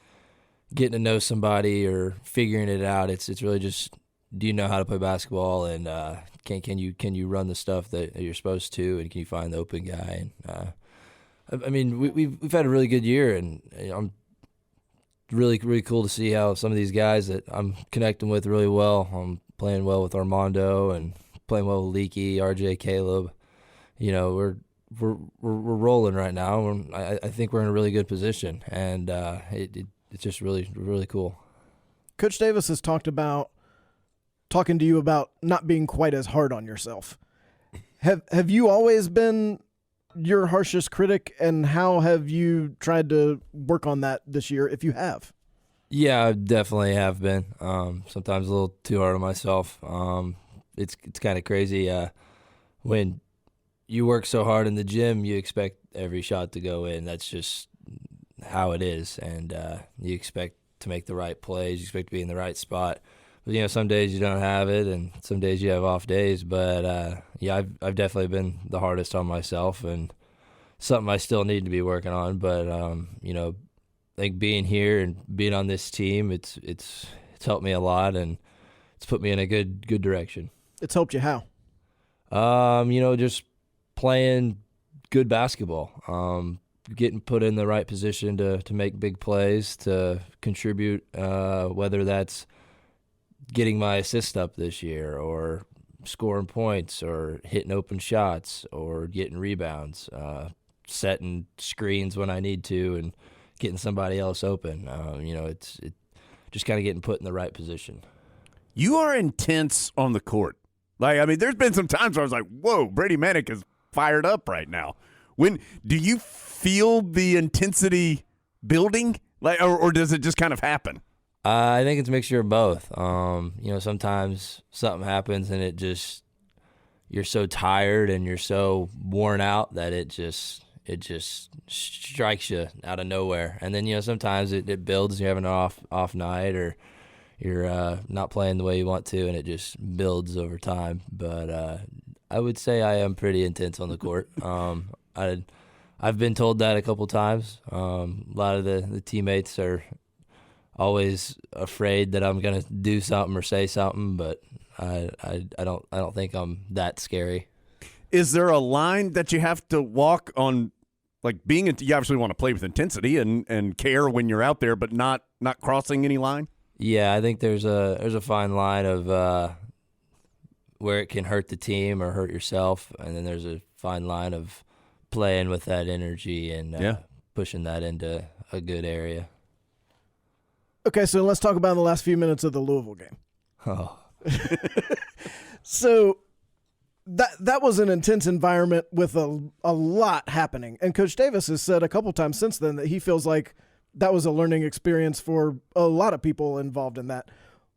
getting to know somebody or figuring it out. It's really just, do you know how to play basketball, and can you run the stuff that you're supposed to, and can you find the open guy? And we've had a really good year, and I'm really cool to see how some of these guys that I'm connecting with really well. I'm playing well with Armando and playing well with Leaky, RJ, Caleb. We're rolling right now, and I think we're in a really good position, and it's just really cool. Coach Davis has talking to you about not being quite as hard on yourself. Have you always been your harshest critic, and how have you tried to work on that this year, if you have? Yeah, I definitely have been. Sometimes a little too hard on myself. It's kind of crazy. When you work so hard in the gym, you expect every shot to go in. That's just how it is, and you expect to make the right plays. You expect to be in the right spot. But, some days you don't have it, and some days you have off days. But, I've definitely been the hardest on myself, and something I still need to be working on. But, I think being here and being on this team, it's helped me a lot, and it's put me in a good direction. It's helped you how? Just playing good basketball, getting put in the right position to make big plays, to contribute, whether that's getting my assist up this year, or scoring points, or hitting open shots, or getting rebounds, setting screens when I need to, and getting somebody else open. It's just kind of getting put in the right position. You are intense on the court. There's been some times where I was like, whoa, Brady Manek is fired up right now. When do you feel the intensity building, or does it just kind of happen? I think it's a mixture of both. Sometimes something happens and you're so tired and you're so worn out that it just strikes you out of nowhere. And then, sometimes it builds. You're having an off night, or you're not playing the way you want to, and it just builds over time. But I would say I am pretty intense on the court. I've been told that a couple times. A lot of the teammates are always afraid that I'm gonna do something or say something, but I don't think I'm that scary. Is there a line that you have to walk on, you obviously want to play with intensity and care when you're out there, but not crossing any line? Yeah, I think there's a fine line of where it can hurt the team or hurt yourself, and then there's a fine line of playing with that energy and pushing that into a good area. Okay, so let's talk about the last few minutes of the Louisville game. Oh. So that was an intense environment with a lot happening. And Coach Davis has said a couple times since then that he feels like that was a learning experience for a lot of people involved in that.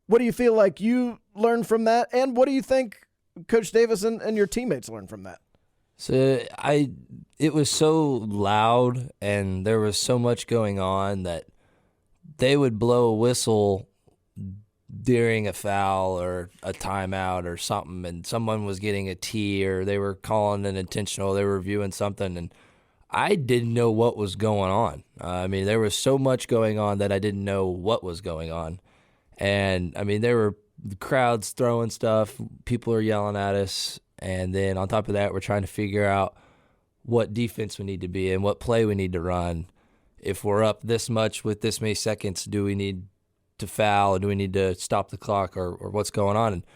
What do you feel like you learned from that? And what do you think Coach Davis and your teammates learned from that? So it was so loud and there was so much going on that they would blow a whistle during a foul or a timeout or something, and someone was getting a tee or they were calling an intentional, they were reviewing something, and I didn't know what was going on. I mean, there was so much going on that I didn't know what was going on. And, I mean, there were crowds throwing stuff, people are yelling at us, and then on top of that, we're trying to figure out what defense we need to be in, what play we need to run. If we're up this much with this many seconds, do we need to foul, or do we need to stop the clock, or what's going on? And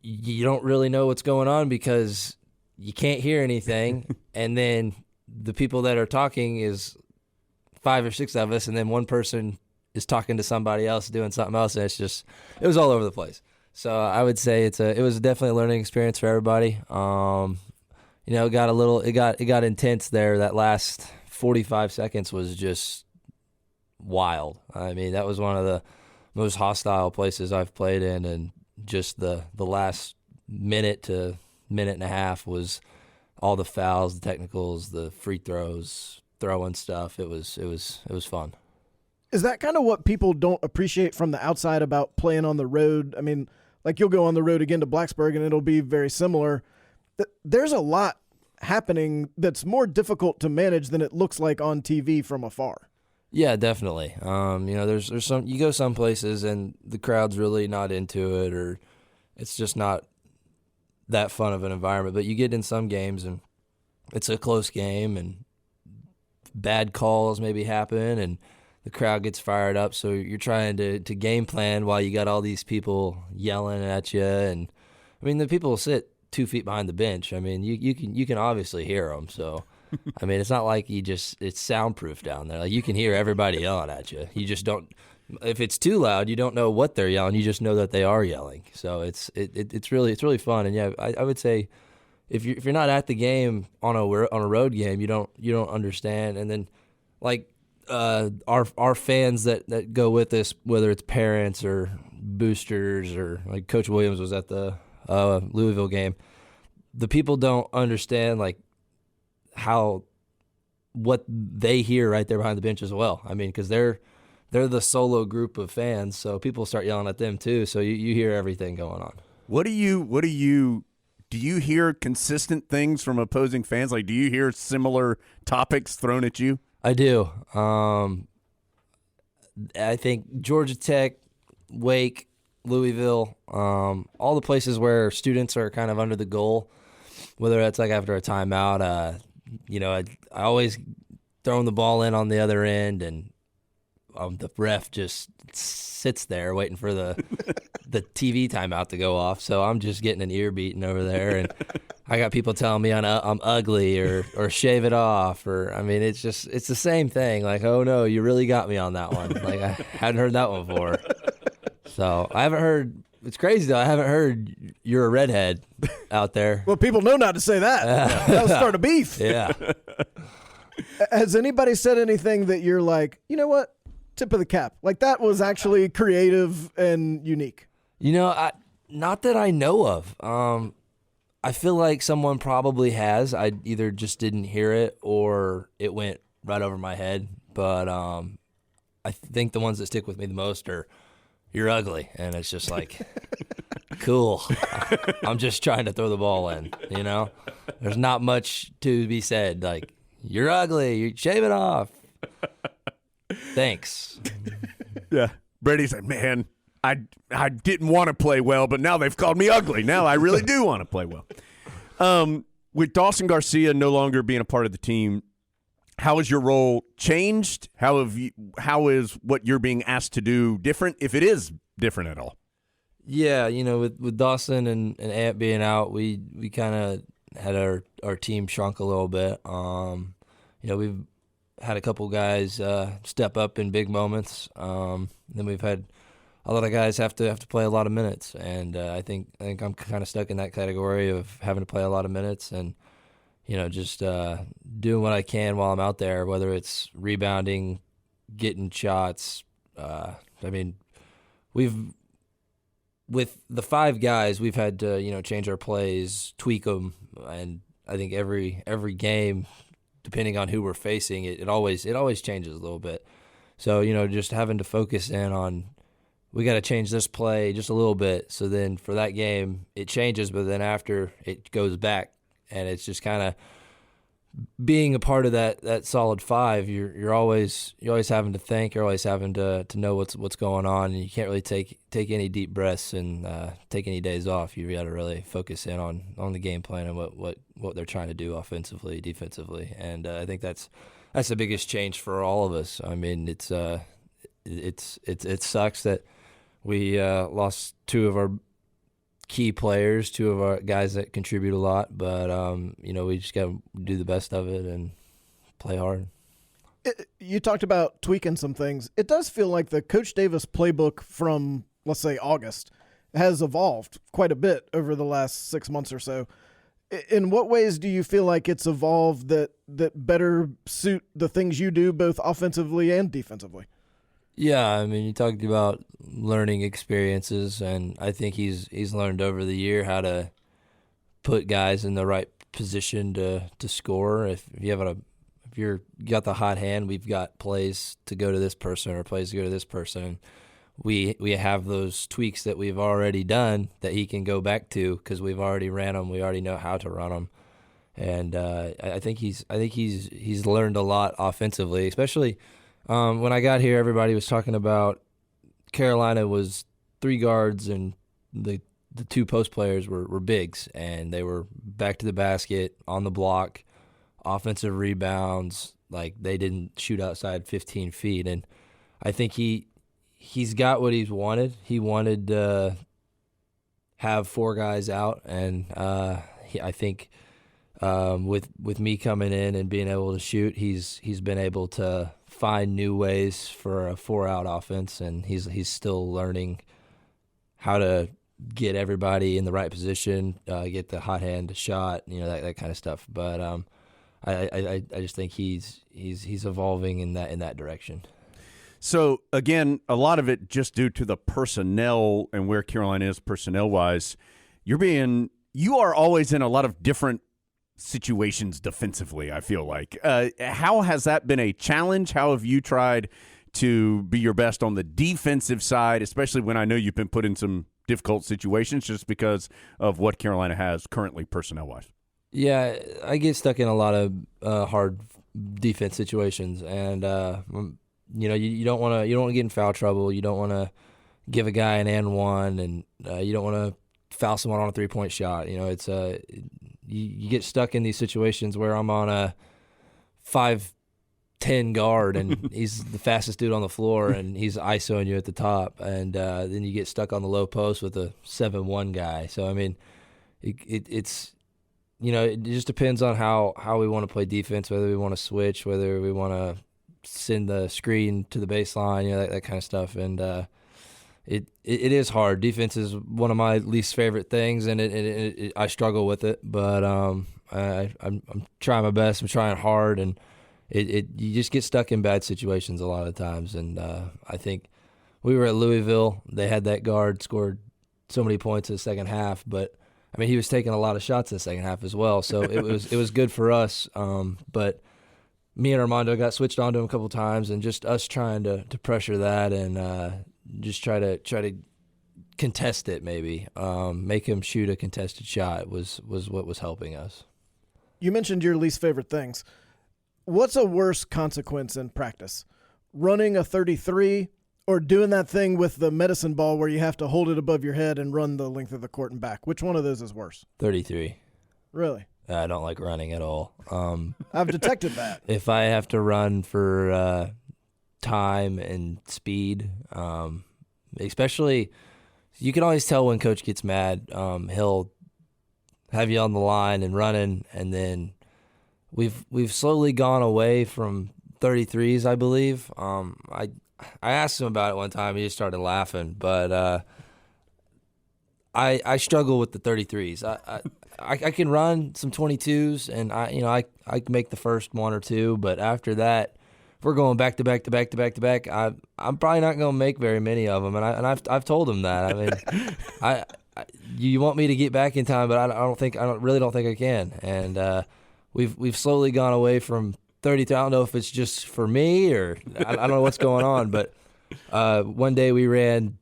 you don't really know what's going on because you can't hear anything, and then the people that are talking is 5 or 6 of us, and then one person is talking to somebody else doing something else, and it was all over the place. So I would say it was definitely a learning experience for everybody. It got intense there. That last 45 seconds was just wild. I mean, that was one of the most hostile places I've played in, and just the last minute to minute and a half was all the fouls, the technicals, the free throws, throwing stuff. It was fun. Is that kind of what people don't appreciate from the outside about playing on the road? I mean, like you'll go on the road again to Blacksburg and it'll be very similar. There's a lot happening that's more difficult to manage than it looks like on TV from afar. Yeah, definitely. There's some, you go some places and the crowd's really not into it, or it's just not that fun of an environment. But you get in some games and it's a close game and bad calls maybe happen and the crowd gets fired up, so you're trying to game plan while you got all these people yelling at you. And I mean, the people sit 2 feet behind the bench. I mean, you can obviously hear them. So, I mean, it's not like it's soundproof down there. Like, you can hear everybody yelling at you. You just don't. If it's too loud, you don't know what they're yelling. You just know that they are yelling. So it's really fun. And yeah, I would say if you're not at the game on a road game, you don't understand. And then like. Our fans that go with us, whether it's parents or boosters, or like Coach Williams was at the Louisville game, the people don't understand like what they hear right there behind the bench as well. I mean, because they're the solo group of fans, so people start yelling at them too. So you hear everything going on. Do you hear consistent things from opposing fans? Like, do you hear similar topics thrown at you? I do. I think Georgia Tech, Wake, Louisville, all the places where students are kind of under the goal, whether that's like after a timeout, I always throwing the ball in on the other end, and the ref just sits there waiting for the TV timeout to go off. So I'm just getting an ear beating over there, and I got people telling me I'm ugly or shave it off, or I mean, it's the same thing. Like, oh no, you really got me on that one. Like, I hadn't heard that one before. So I haven't heard. It's crazy though. I haven't heard you're a redhead out there. Well, people know not to say that. That'll start a beef. Yeah. Has anybody said anything that you're like, you know what? Tip of the cap. Like, that was actually creative and unique. Not that I know of. I feel like someone probably has. I either just didn't hear it or it went right over my head. But I think the ones that stick with me the most are, "You're ugly," and it's just like, cool. I'm just trying to throw the ball in. There's not much to be said. Like, "You're ugly. You shave it off." Thanks. Yeah. Brady's like, man, I didn't want to play well, but now they've called me ugly. Now I really do want to play well. With Dawson Garcia no longer being a part of the team, how has your role changed? How is what you're being asked to do different, if it is different at all? Yeah, with Dawson and Ant being out, we kind of had our team shrunk a little bit. We've had a couple guys step up in big moments. Then we've had a lot of guys have to play a lot of minutes, and I think I'm kind of stuck in that category of having to play a lot of minutes, and just doing what I can while I'm out there, whether it's rebounding, getting shots. With the 5 guys, we've had to change our plays, tweak them, and I think every game, depending on who we're facing, it always changes a little bit. So just having to focus in on we got to change this play just a little bit. So then for that game, it changes, but then after it goes back, and it's just kind of being a part of that solid five. You're always having to think. You're always having to know what's going on, and you can't really take any deep breaths and take any days off. You got to really focus in on the game plan and what they're trying to do offensively, defensively, and I think that's the biggest change for all of us. I mean, it sucks that we lost two of our key players, two of our guys that contribute a lot, but we just got to do the best of it and play hard. You talked about tweaking some things. It does feel like the Coach Davis playbook from, let's say, August has evolved quite a bit over the last 6 months or so. In what ways do you feel like it's evolved that better suit the things you do both offensively and defensively? Yeah, I mean, you talked about learning experiences, and I think he's learned over the year how to put guys in the right position to score. If you got the hot hand, we've got plays to go to this person or plays to go to this person. We have those tweaks that we've already done that he can go back to because we've already ran them. We already know how to run them, and I think he's learned a lot offensively, especially. When I got here, everybody was talking about Carolina was 3 guards and the 2 post players were bigs, and they were back to the basket, on the block, offensive rebounds. Like, they didn't shoot outside 15 feet. And I think he's got what he's wanted. He wanted to have 4 guys out, and I think with me coming in and being able to shoot, he's been able to find new ways for a 4-out offense, and he's still learning how to get everybody in the right position, get the hot hand shot, that kind of stuff. But I just think he's evolving in that direction. So again, a lot of it just due to the personnel and where Carolina is personnel wise. You are always in a lot of different situations defensively, I feel like. How has that been a challenge? How have you tried to be your best on the defensive side, especially when I know you've been put in some difficult situations just because of what Carolina has currently personnel-wise? Yeah, I get stuck in a lot of hard defense situations, and you don't want to get in foul trouble. You don't want to give a guy an and one, and you don't want to foul someone on a 3-point shot. It's you get stuck in these situations where I'm on a 5'10" guard and he's the fastest dude on the floor and he's ISOing you at the top, and then you get stuck on the low post with a 7'1" guy. So I mean, it's it just depends on how we want to play defense, whether we want to switch, whether we want to send the screen to the baseline, that kind of stuff, and It is hard. Defense is one of my least favorite things, and I struggle with it. But I'm trying my best. I'm trying hard, and you just get stuck in bad situations a lot of times. And I think we were at Louisville. They had that guard scored so many points in the second half, but I mean he was taking a lot of shots in the second half as well. So it was good for us. But me and Armando got switched on to him a couple times, and just us trying to pressure that and. Just try to contest it, maybe make him shoot a contested shot was what was helping us. You mentioned your least favorite things. What's a worse consequence in practice? Running a 33 or doing that thing with the medicine ball where you have to hold it above your head and run the length of the court and back? Which one of those is worse? 33. Really? I don't like running at all. I've detected that. If I have to run for time and speed, especially, you can always tell when coach gets mad. He'll have you on the line and running, and then we've slowly gone away from 33s, I believe. I asked him about it one time. He just started laughing, but I struggle with the 33s. I can run some 22s, and I can make the first one or two, but after that, if we're going back to back to back to back to back, I'm probably not going to make very many of them, and I've told him that. I mean, you want me to get back in time, but I really don't think I can. And we've slowly gone away from 33. I don't know if it's just for me or I don't know what's going on, but one day we ran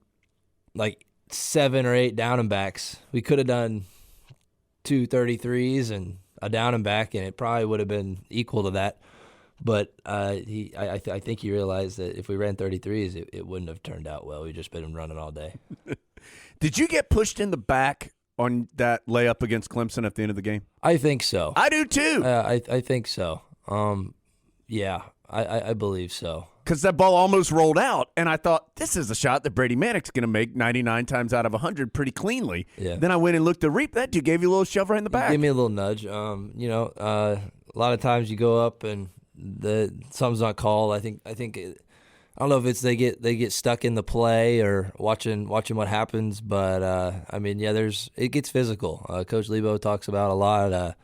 like 7 or 8 down and backs. We could have done 2 33s and a down and back, and it probably would have been equal to that. But I think he realized that if we ran 33s, it wouldn't have turned out well. We've just been running all day. Did you get pushed in the back on that layup against Clemson at the end of the game? I think so. I do too. I think so. Yeah, I believe so. Because that ball almost rolled out, and I thought, this is a shot that Brady Manek's going to make 99 times out of 100 pretty cleanly. Yeah. Then I went and looked at the that dude gave you a little shove right in the back. Give me a little nudge. A lot of times you go up and something's not called. I think I don't know if it's they get stuck in the play or watching what happens, but it gets physical. Coach Lebo talks about a lot.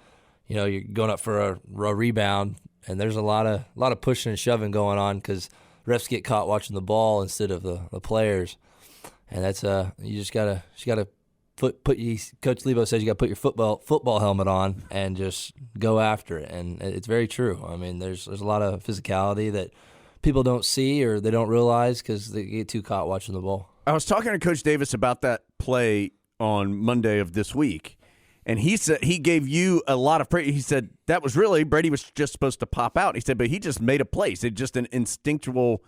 You're going up for a rebound, and there's a lot of pushing and shoving going on because refs get caught watching the ball instead of the players, and that's you just gotta Coach Lebo says you got to put your football helmet on and just go after it, and it's very true. I mean, there's a lot of physicality that people don't see or they don't realize because they get too caught watching the ball. I was talking to Coach Davis about that play on Monday of this week, and he said he gave you a lot of praise. He said that was really Brady was just supposed to pop out. He said, but he just made a play. It's just an instinctual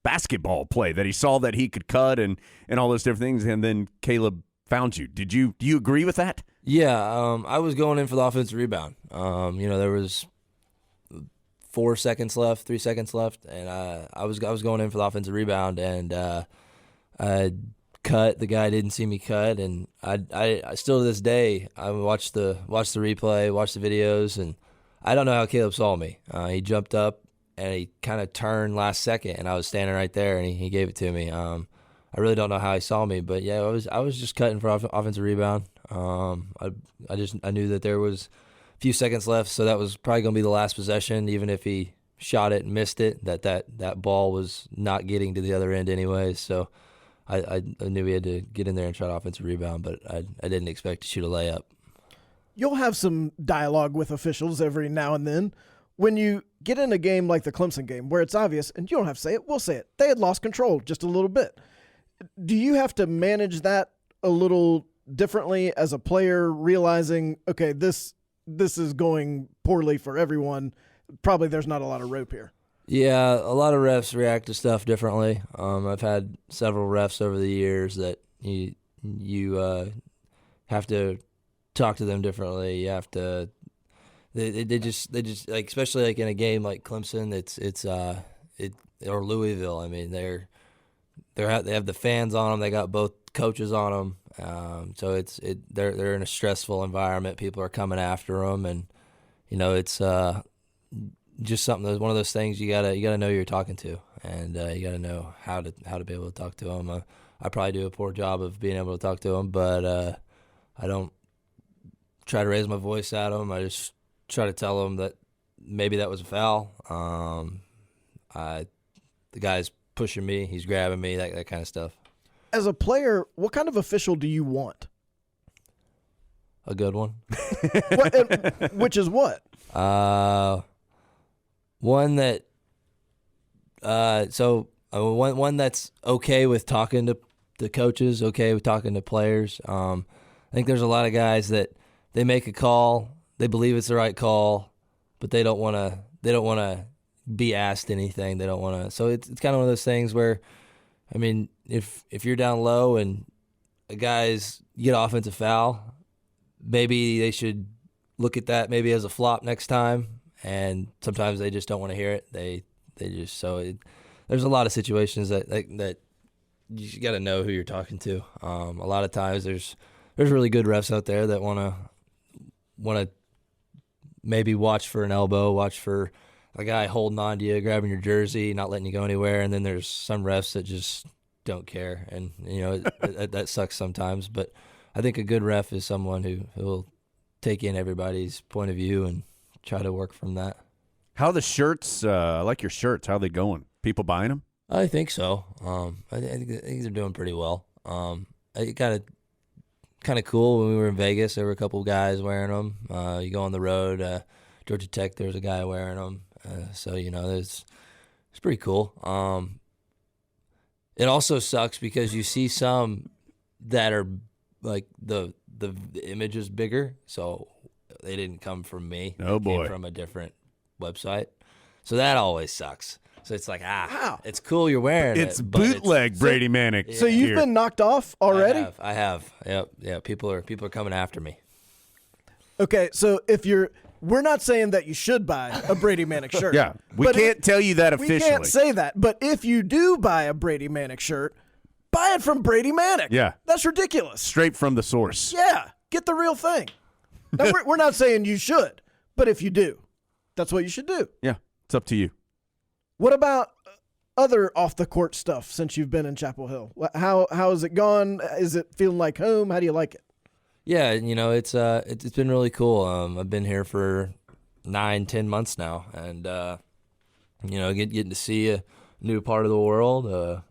basketball play that he saw that he could cut and all those different things, and then Caleb found you. Do you agree with that? Yeah, I was going in for the offensive rebound. There was 3 seconds left, and I was going in for the offensive rebound, and I cut. The guy didn't see me cut, and I still to this day I watch the replay, watch the videos, and I don't know how Caleb saw me. He jumped up and he kind of turned last second, and I was standing right there, and he gave it to me. I really don't know how he saw me, but yeah, I was just cutting for offensive rebound. I knew that there was a few seconds left, so that was probably going to be the last possession. Even if he shot it and missed it, that ball was not getting to the other end anyway. So I knew we had to get in there and try to offensive rebound, but I didn't expect to shoot a layup. You'll have some dialogue with officials every now and then. When you get in a game like the Clemson game, where it's obvious, and you don't have to say it, we'll say it, they had lost control just a little bit. Do you have to manage that a little differently as a player, realizing, okay, this is going poorly for everyone? Probably there's not a lot of rope here. Yeah, a lot of refs react to stuff differently. I've had several refs over the years that you have to talk to them differently. You have to they just like, especially like in a game like Clemson, or Louisville. I mean, they have the fans on them. They got both coaches on them. So they're in a stressful environment. People are coming after them, and it's just something. That's one of those things you gotta know who you're talking to, and you gotta know how to be able to talk to them. I probably do a poor job of being able to talk to them, but I don't try to raise my voice at them. I just try to tell them that maybe that was a foul. The guy's pushing me, he's grabbing me, that kind of stuff. As a player, what kind of official do you want? A good one. Which is what? One that one that's okay with talking to the coaches, okay with talking to players. I think there's a lot of guys that they make a call, they believe it's the right call, but they don't want to be asked anything. They don't want to. So it's kind of one of those things where, I mean, if you're down low and a guy's get offensive foul, maybe they should look at that maybe as a flop next time. And sometimes they just don't want to hear it. There's a lot of situations that you got to know who you're talking to. A lot of times there's really good refs out there that want to maybe watch for an elbow, watch for a guy holding on to you, grabbing your jersey, not letting you go anywhere. And then there's some refs that just don't care, and that sucks sometimes. But I think a good ref is someone who will take in everybody's point of view and try to work from that. How are the shirts? I like your shirts. How are they going? People buying them? I think so. I think they're doing pretty well. It got kind of cool when we were in Vegas. There were a couple of guys wearing them. You go on the road, Georgia Tech, there's a guy wearing them. So it's pretty cool. It also sucks because you see some that are like the image is bigger, so they didn't come from me. Oh, They boy. came from a different website. So that always sucks. So it's like, Wow. it's cool you're wearing It's it. but bootleg Brady Manek. So you've gear. been knocked off already? I have. Yep. Yeah. People are coming after me. Okay, so we're not saying that you should buy a Brady Manek shirt. Yeah, we But can't tell you that We officially. can't say that. But if you do buy a Brady Manek shirt, buy it from Brady Manek. Yeah. That's ridiculous. Straight from the source. Yeah, get the real thing. Now, we're not saying you should, but if you do, that's what you should do. Yeah, it's up to you. What about other off-the-court stuff since you've been in Chapel Hill? How has it gone? Is it feeling like home? How do you like it? Yeah, it's been really cool. I've been here for 9-10 months now, and getting to see a new part of the world,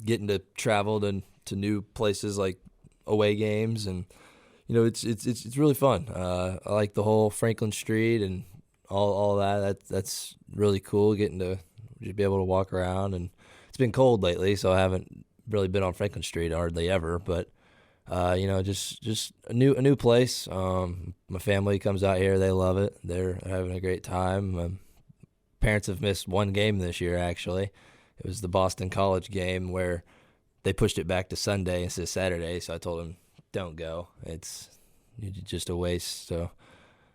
getting to travel to new places like away games, and it's really fun. I like the whole Franklin Street and all that. That's really cool. Getting to just be able to walk around, and it's been cold lately, so I haven't really been on Franklin Street hardly ever, but. Just a new place. My family comes out here; they love it. They're having a great time. My parents have missed one game this year. Actually, it was the Boston College game where they pushed it back to Sunday instead of Saturday. So I told them, "Don't go. It's just a waste." So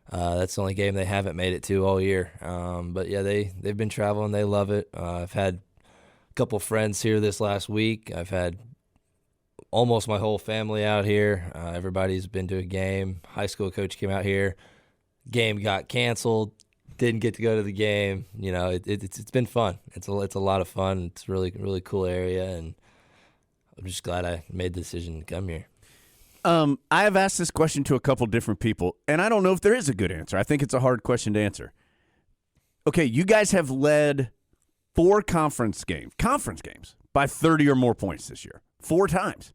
that's the only game they haven't made it to all year. But yeah, they've been traveling. They love it. I've had a couple friends here this last week. I've had almost my whole family out here. Everybody's been to a game. High school coach came out here. Game got canceled. Didn't get to go to the game. It's been fun. It's a lot of fun. It's really really cool area, and I'm just glad I made the decision to come here. I have asked this question to a couple different people, and I don't know if there is a good answer. I think it's a hard question to answer. Okay, you guys have led 4 conference games by 30 or more points this year. 4 times.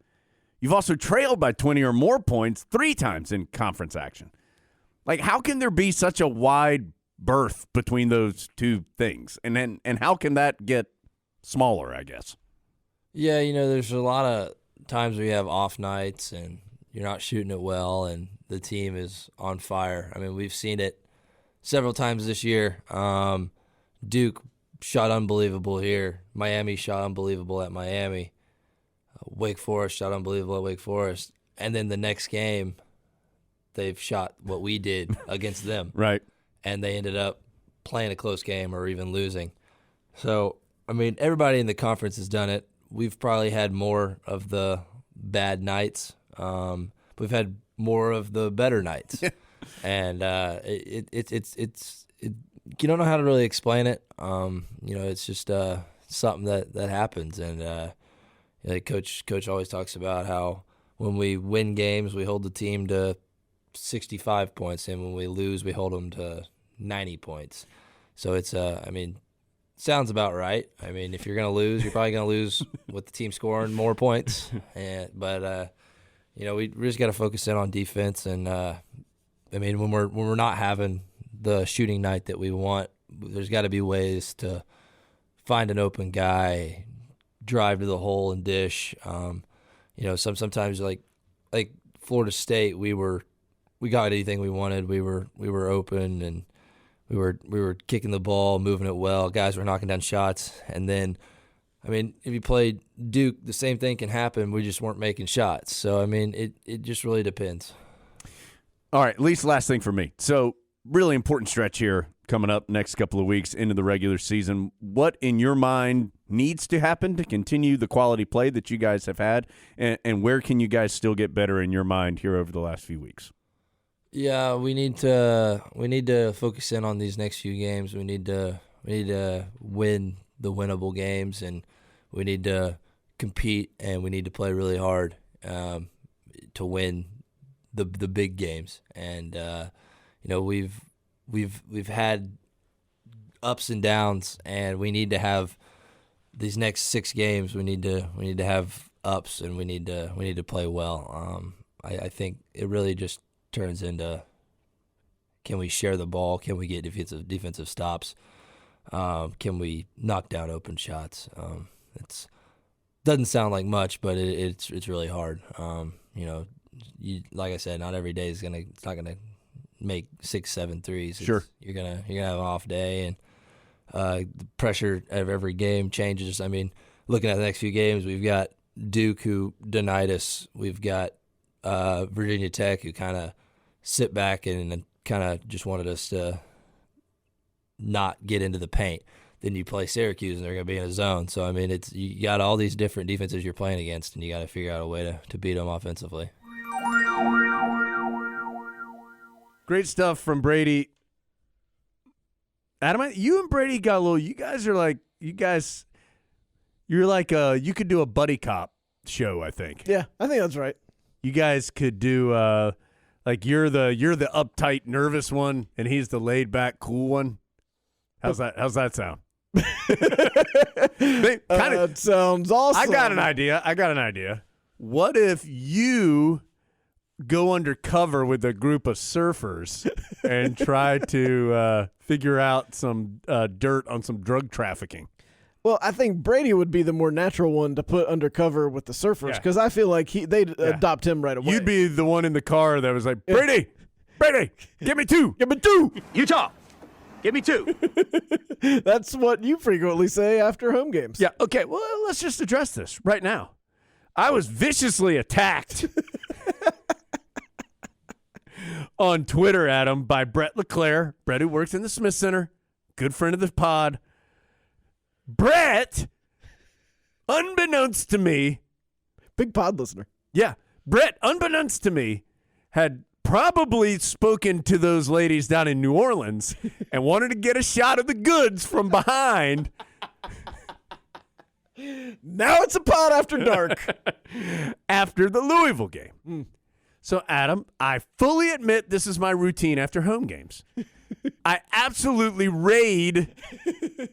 You've also trailed by 20 or more points 3 times in conference action. Like, how can there be such a wide berth between those two things? And how can that get smaller, I guess? Yeah, there's a lot of times where you have off nights and you're not shooting it well and the team is on fire. I mean, we've seen it several times this year. Duke shot unbelievable here. Miami shot unbelievable at Miami. Wake Forest shot unbelievable at Wake Forest. And then the next game, they've shot what we did against them. Right. And they ended up playing a close game or even losing. So, I mean, everybody in the conference has done it. We've probably had more of the bad nights. We've had more of the better nights. And it's you don't know how to really explain it. It's just something that happens. And Coach always talks about how when we win games, we hold the team to 65 points, and when we lose, we hold them to 90 points. So it's sounds about right. I mean, if you're going to lose, you're probably going to lose with the team scoring more points. But we just got to focus in on defense. And when we're not having the shooting night that we want, there's got to be ways to find an open guy, drive to the hole and dish. Sometimes like Florida State, we got anything we wanted. We were open, and we were kicking the ball, moving it well. Guys were knocking down shots. And then, if you played Duke, the same thing can happen. We just weren't making shots. So, it just really depends. All right, at least last thing for me. So, really important stretch here coming up next couple of weeks into the regular season. What, in your mind, needs to happen to continue the quality play that you guys have had, and where can you guys still get better in your mind here over the last few weeks? Yeah, we need to focus in on these next few games. We need to win the winnable games, and we need to compete, and we need to play really hard to win the big games. And we've had ups and downs, and we need to have these next 6 games. We need to have ups, and we need to play well. I think it really just turns into, can we share the ball? Can we get defensive stops? Can we knock down open shots? doesn't sound like much, but it's really hard. Like I said, not every day it's not gonna make 6, 7 threes. Sure, you're gonna have an off day, and the pressure of every game changes. I mean, looking at the next few games, we've got Duke, who denied us. We've got Virginia Tech, who kind of sit back and kind of just wanted us to not get into the paint. Then you play Syracuse, and they're going to be in a zone. So, I mean, you got all these different defenses you're playing against, and you got to figure out a way to beat them offensively. Great stuff from Brady. Adam, you and Brady got a little. You guys are like you could do a buddy cop show. I think. Yeah, I think that's right. You guys could do like you're the uptight, nervous one, and he's the laid back, cool one. How's that sound? That sounds awesome. I got an idea. What if you go undercover with a group of surfers and try to figure out some dirt on some drug trafficking? Well, I think Brady would be the more natural one to put undercover with the surfers because I feel like they'd adopt him right away. You'd be the one in the car that was like, Brady, give me two. Utah, give me 2. That's what you frequently say after home games. Yeah, okay, well, let's just address this right now. I was viciously attacked on Twitter, Adam, by Brett LeClaire. Brett, who works in the Smith Center, good friend of the pod. Brett, unbeknownst to me. Big pod listener. Yeah, Brett, unbeknownst to me, had probably spoken to those ladies down in New Orleans and wanted to get a shot of the goods from behind. Now it's a pod after dark. After the Louisville game. So, Adam, I fully admit this is my routine after home games. I absolutely raid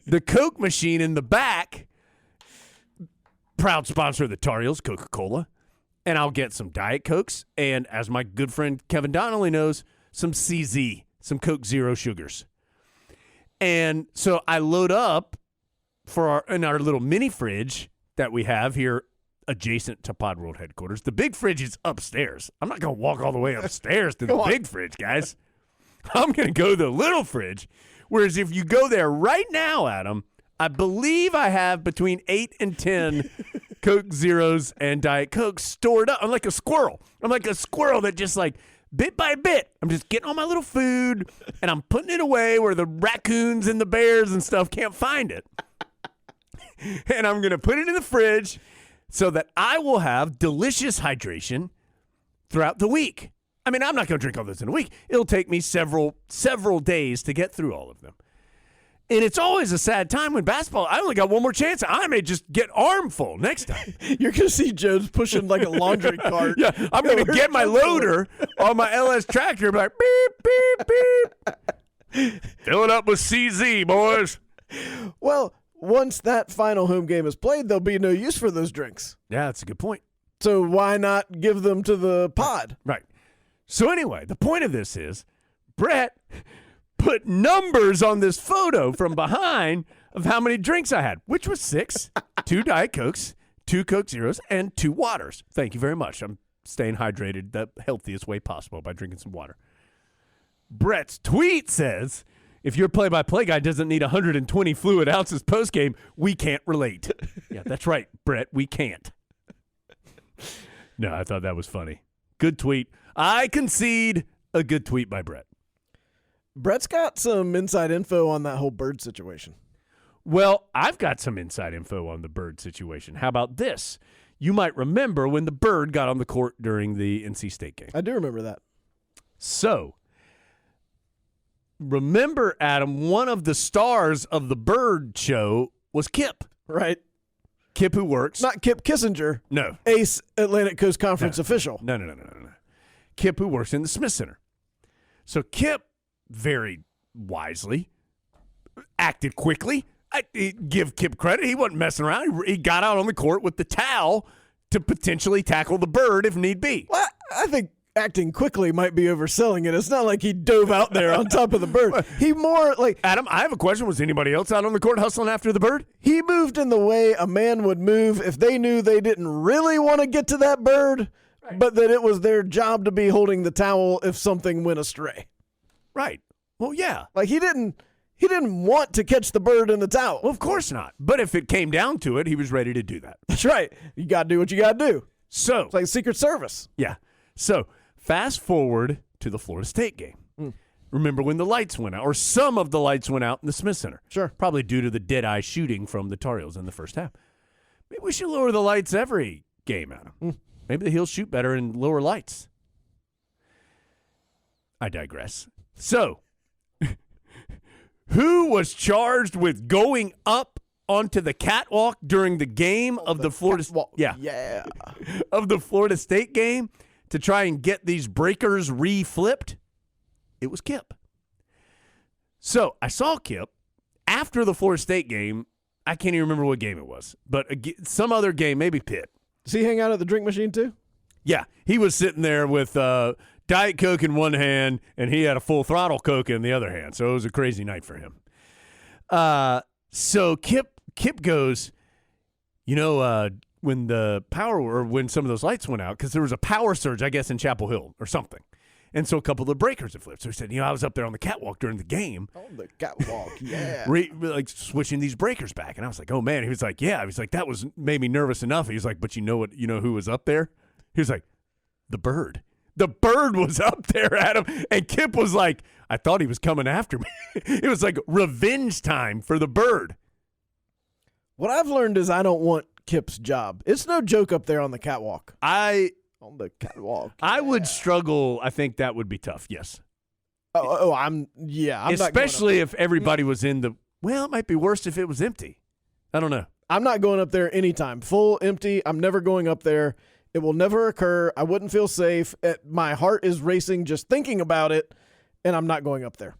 the Coke machine in the back. Proud sponsor of the Tar Heels, Coca-Cola. And I'll get some Diet Cokes. And as my good friend Kevin Donnelly knows, some CZ, some Coke Zero Sugars. And so I load up in our little mini fridge that we have here adjacent to Pod World headquarters. The big fridge is upstairs. I'm not going to walk all the way upstairs to the big fridge, guys. I'm going to go to the little fridge. Whereas if you go there right now, Adam, I believe I have between 8 and 10 Coke Zeros and Diet Coke stored up. I'm like a squirrel. I'm like a squirrel that just like bit by bit, I'm just getting all my little food and I'm putting it away where the raccoons and the bears and stuff can't find it. And I'm going to put it in the fridge so that I will have delicious hydration throughout the week. I mean, I'm not going to drink all this in a week. It'll take me several days to get through all of them. And it's always a sad time when basketball, I only got one more chance. I may just get armful next time. You're going to see Jones pushing like a laundry cart. Yeah, I'm going to get my loader on my LS tractor and be like, beep, beep, beep. Fill it up with CZ, boys. Well, once that final home game is played, there'll be no use for those drinks. Yeah, that's a good point. So why not give them to the pod? Right. So anyway, the point of this is Brett put numbers on this photo from behind of how many drinks I had, which was 6, 2 Diet Cokes, 2 Coke Zeros, and 2 waters. Thank you very much. I'm staying hydrated the healthiest way possible by drinking some water. Brett's tweet says, if your play-by-play guy doesn't need 120 fluid ounces post-game, we can't relate. Yeah, that's right, Brett. We can't. No, I thought that was funny. Good tweet. I concede a good tweet by Brett. Brett's got some inside info on that whole Bird situation. Well, I've got some inside info on the Bird situation. How about this? You might remember when the Bird got on the court during the NC State game. I do remember that. So, remember, Adam, one of the stars of the Bird show was Kip. Right. Kip, who works. Not Kip Kissinger. No. Ace Atlantic Coast Conference official. No. Kip, who works in the Smith Center. So Kip, very wisely, acted quickly. I give Kip credit. He wasn't messing around. He got out on the court with the towel to potentially tackle the Bird if need be. Well, I think acting quickly might be overselling it. It's not like he dove out there on top of the bird. He more like Adam, I have a question. Was anybody else out on the court hustling after the bird? he moved in the way a man would move if they knew they didn't really want to get to that bird, but that it was their job to be holding the towel if something went astray. Right. Well, yeah. Like he didn't want to catch the bird in the towel. Well, of course not. But if it came down to it, he was ready to do that. That's right. You got to do what you got to do. So, It's like Secret Service. yeah. So, fast forward to the Florida State game. Remember when the lights went out, or some of the lights went out in the Smith Center? Sure. Probably due to the dead-eye shooting from the Tar Heels in the first half. Maybe we should lower the lights every game, Adam. Maybe the Heels shoot better in lower lights. I digress. So, who was charged with going up onto the catwalk during the game of the Florida of the Florida State game to try and get these breakers reflipped? It was Kip. So I saw Kip after the Florida State game. I can't even remember what game it was, but some other game, maybe Pitt. Does he hang out at the drink machine too? Yeah, he was sitting there with Diet Coke in one hand, and he had a full throttle Coke in the other hand. So it was a crazy night for him. So Kip goes, when the power or when some of those lights went out, because there was a power surge, I guess, in Chapel Hill or something. And so a couple of the breakers had flipped. So he said, I was up there on the catwalk during the game. On the catwalk, yeah. Like switching these breakers back. And I was like, oh, man. He was like, yeah. He was like, that made me nervous enough. He was like, but you know who was up there? He was like, the bird. The bird was up there, Adam. And Kip was like, I thought he was coming after me. It was like revenge time for the bird. What I've learned is I don't want Kip's job. It's no joke up there on the catwalk. On the catwalk. I would struggle. I think that would be tough, yes. I'm especially if everybody was in the, well, it might be worse if it was empty. I don't know. I'm not going up there anytime. Full, empty, I'm never going up there. It will never occur. I wouldn't feel safe. My heart is racing just thinking about it, and I'm not going up there.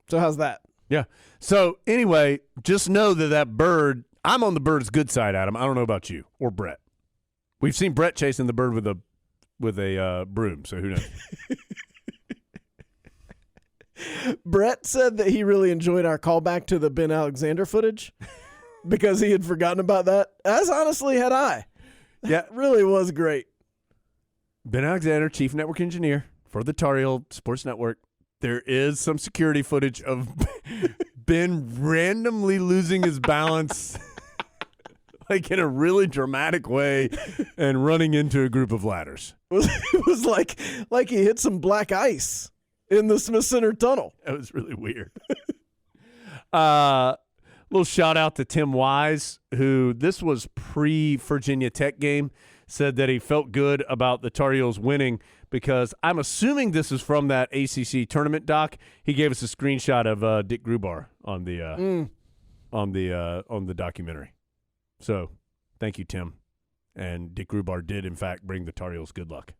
So how's that? Yeah. So anyway, just know that bird, I'm on the bird's good side, Adam. I don't know about you or Brett. We've seen Brett chasing the bird with a broom, so who knows? Brett said that he really enjoyed our callback to the Ben Alexander footage because he had forgotten about that. As honestly had I. Yeah. It really was great. Ben Alexander, chief network engineer for the Tar Heel Sports Network. There is some security footage of Ben randomly losing his balance like in a really dramatic way and running into a group of ladders. It was like he hit some black ice in the Smith Center tunnel. That was really weird. Little shout out to Tim Wise, who this was pre-Virginia Tech game, said that he felt good about the Tar Heels winning because I'm assuming this is from that ACC tournament doc. He gave us a screenshot of Dick Grubar on the documentary. So, thank you, Tim. And Dick Grubar did, in fact, bring the Tar Heels good luck.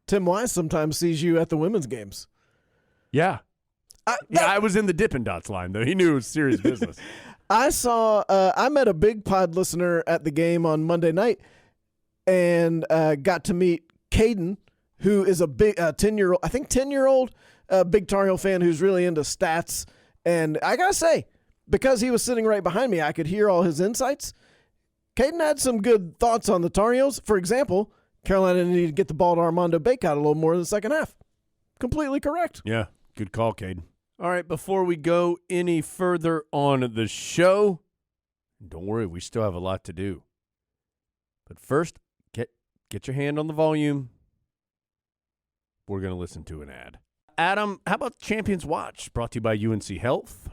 Tim Wise sometimes sees you at the women's games. Yeah. I was in the Dippin' Dots line, though. He knew it was serious business. I met a Big Pod listener at the game on Monday night and got to meet Caden, who is a big 10-year-old big Tar Heel fan who's really into stats. And I got to say, because he was sitting right behind me, I could hear all his insights. Caden had some good thoughts on the Tar Heels. For example, Carolina needed to get the ball to Armando Bacot a little more in the second half. Completely correct. Yeah, good call, Caden. All right, before we go any further on the show, don't worry, we still have a lot to do. But first, get your hand on the volume. We're going to listen to an ad. Adam, how about Champions Watch, brought to you by UNC Health?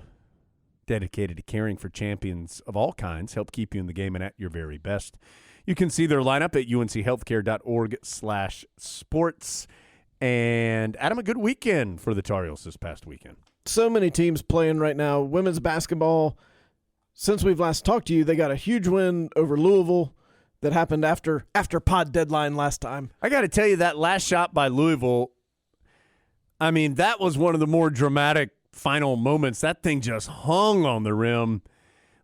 Dedicated to caring for champions of all kinds, help keep you in the game and at your very best. You can see their lineup at unchealthcare.org/sports. And, Adam, a good weekend for the Tar Heels this past weekend. So many teams playing right now. Women's basketball, since we've last talked to you, they got a huge win over Louisville that happened after pod deadline last time. I got to tell you, that last shot by Louisville, I mean, that was one of the more dramatic final moments. That thing just hung on the rim.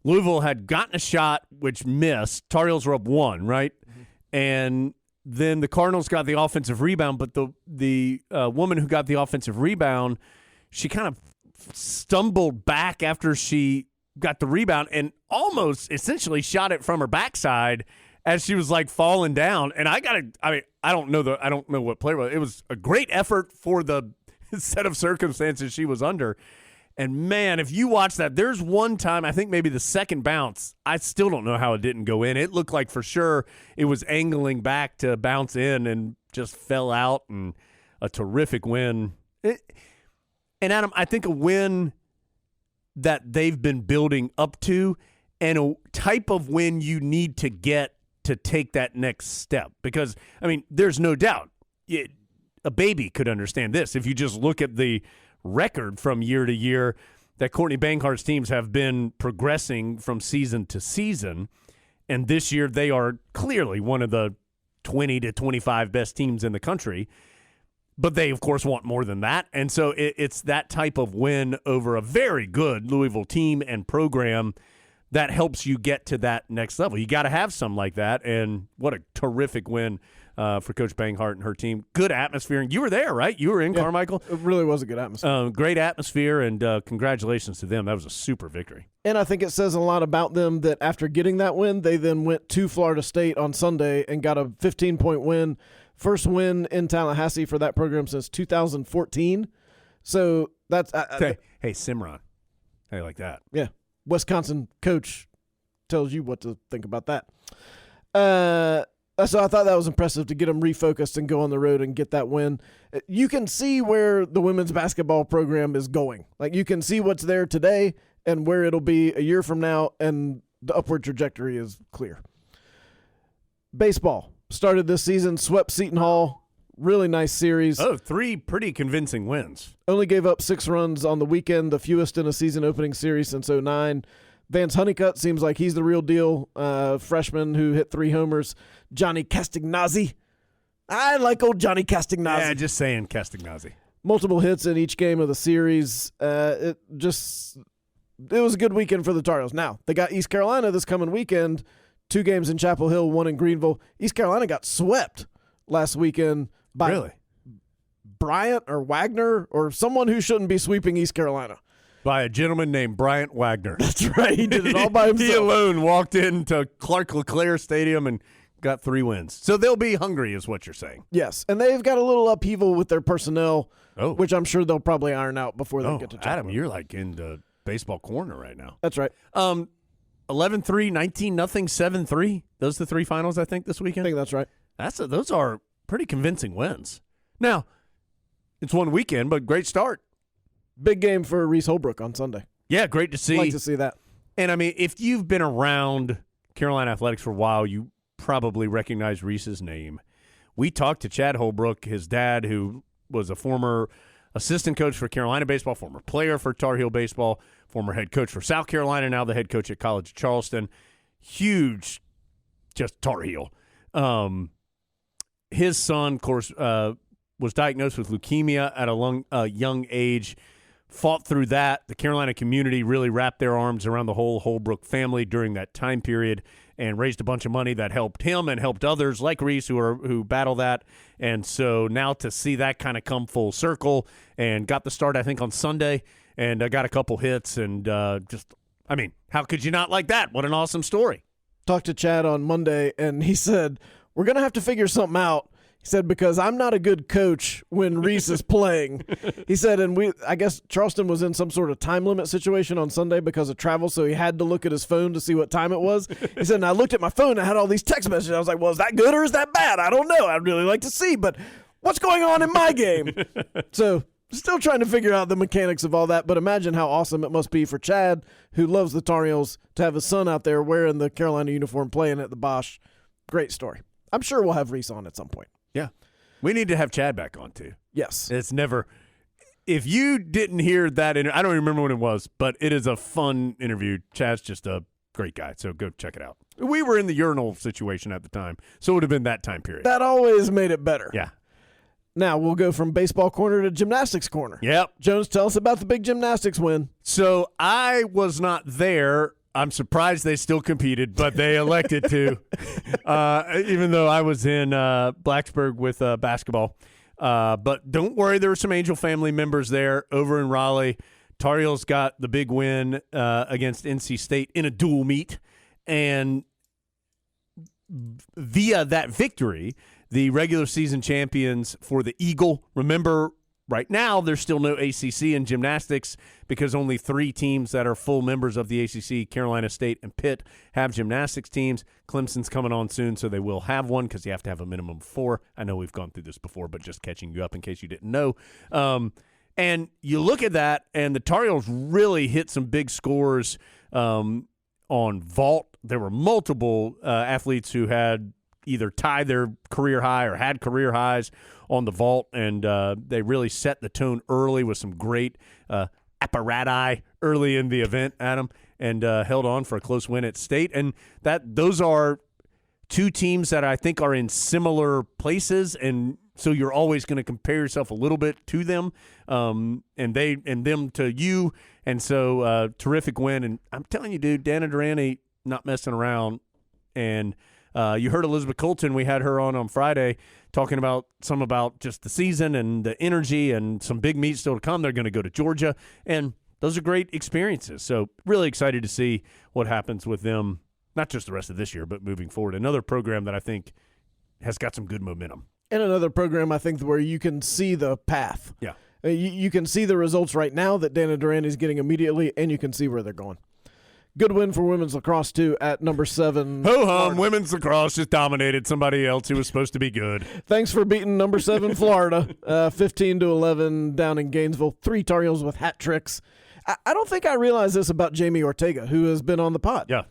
Louisville had gotten a shot which missed. Tar Heels were up 1, right? Mm-hmm. And then the Cardinals got the offensive rebound, but the woman who got the offensive rebound, she kind of stumbled back after she got the rebound and almost essentially shot it from her backside as she was like falling down. And I don't know what play was. It was a great effort for the set of circumstances she was under. And, man, if you watch that, there's one time, I think maybe the second bounce, I still don't know how it didn't go in. It looked like for sure it was angling back to bounce in and just fell out, and a terrific win. And, Adam, I think a win that they've been building up to and a type of win you need to get to take that next step. Because, I mean, there's no doubt a baby could understand this. If you just look at the record from year to year that Courtney Bankhart's teams have been progressing from season to season, and this year they are clearly one of the 20 to 25 best teams in the country, but they of course want more than that. And so it's that type of win over a very good Louisville team and program that helps you get to that next level. You got to have some like that, and what a terrific win for Coach Banghart and her team. Good atmosphere. And you were there, right? You were in Carmichael? It really was a good atmosphere. Great atmosphere, and congratulations to them. That was a super victory. And I think it says a lot about them that after getting that win, they then went to Florida State on Sunday and got a 15-point win. First win in Tallahassee for that program since 2014. So that's hey, Simran. How you like that? Yeah. Wisconsin coach tells you what to think about that. So I thought that was impressive to get them refocused and go on the road and get that win. You can see where the women's basketball program is going. Like, you can see what's there today and where it'll be a year from now, and the upward trajectory is clear. Baseball started this season, swept Seton Hall. Really nice series. Oh, 3 pretty convincing wins. Only gave up 6 runs on the weekend, the fewest in a season-opening series since 2009. Vance Honeycutt seems like he's the real deal. Freshman who hit 3 homers. Johnny Castagnazzi. I like old Johnny Castagnazzi. Yeah, just saying Castagnazzi. Multiple hits in each game of the series. It was a good weekend for the Tar Heels. Now, they got East Carolina this coming weekend. 2 games in Chapel Hill, 1 in Greenville. East Carolina got swept last weekend by Bryant or Wagner or someone who shouldn't be sweeping East Carolina. By a gentleman named Bryant Wagner. That's right. He did it all by himself. He alone walked into Clark LeClaire Stadium and got 3 wins. So they'll be hungry is what you're saying. Yes, and they've got a little upheaval with their personnel, which I'm sure they'll probably iron out before they get to Chapel. Adam, you're like in the baseball corner right now. That's right. 11-3, 19-0, 7-3. Those are the 3 finals, I think, this weekend? I think that's right. Those are pretty convincing wins. Now, it's one weekend, but great start. Big game for Reese Holbrook on Sunday. Yeah, great to see. Like to see that. And, I mean, if you've been around Carolina athletics for a while, you probably recognize Reese's name. We talked to Chad Holbrook, his dad, who was a former assistant coach for Carolina baseball, former player for Tar Heel baseball, former head coach for South Carolina, now the head coach at College of Charleston. Huge, just Tar Heel. His son, of course, was diagnosed with leukemia at a young age. Fought through that. The Carolina community really wrapped their arms around the whole Holbrook family during that time period and raised a bunch of money that helped him and helped others like Reese who battle that. And so now to see that kind of come full circle, and got the start, I think, on Sunday, and got a couple hits, and how could you not like that? What an awesome story. Talked to Chad on Monday, and he said, we're going to have to figure something out. He said, because I'm not a good coach when Reese is playing. He said, and I guess Charleston was in some sort of time limit situation on Sunday because of travel, so he had to look at his phone to see what time it was. He said, and I looked at my phone and I had all these text messages. I was like, well, is that good or is that bad? I don't know. I'd really like to see, but what's going on in my game? So still trying to figure out the mechanics of all that, but imagine how awesome it must be for Chad, who loves the Tar Heels, to have his son out there wearing the Carolina uniform playing at the Bosch. Great story. I'm sure we'll have Reese on at some point. Yeah. We need to have Chad back on, too. Yes. It's never – if you didn't hear that – I don't remember when it was, but it is a fun interview. Chad's just a great guy, so go check it out. We were in the urinal situation at the time, so it would have been that time period. That always made it better. Yeah. Now we'll go from baseball corner to gymnastics corner. Yep. Jones, tell us about the big gymnastics win. So I was not there. I'm surprised they still competed, but they elected to, even though I was in Blacksburg with basketball. But don't worry, there were some Angel family members there over in Raleigh. Tar Heels got the big win against NC State in a dual meet, and via that victory, the regular season champions for the Eagle. Remember, right now there's still no ACC in gymnastics because only 3 teams that are full members of the ACC, Carolina State and Pitt, have gymnastics teams. Clemson's coming on soon, so they will have one because you have to have a minimum of 4. I know we've gone through this before, but just catching you up in case you didn't know. And you look at that, and the Tar Heels really hit some big scores on vault. There were multiple athletes who had either tied their career high or had career highs on the vault, and they really set the tone early with some great apparati early in the event, Adam, and held on for a close win at State. And those are 2 teams that I think are in similar places, and so you're always going to compare yourself a little bit to them, and them to you. And so terrific win. And I'm telling you, dude, Dana Durante not messing around. And you heard Elizabeth Colton. We had her on Friday talking about just the season and the energy and some big meets still to come. They're going to go to Georgia, and those are great experiences. So really excited to see what happens with them, not just the rest of this year, but moving forward. Another program that I think has got some good momentum. And another program, I think, where you can see the path. Yeah. You can see the results right now that Dana Durante is getting immediately, and you can see where they're going. Good win for women's lacrosse, too, at number 7. Ho-hum, women's lacrosse just dominated somebody else who was supposed to be good. Thanks for beating number 7 Florida, 15-11 down in Gainesville. 3 Tar Heels with hat tricks. I don't think I realized this about Jamie Ortega, who has been on the pod. Yeah.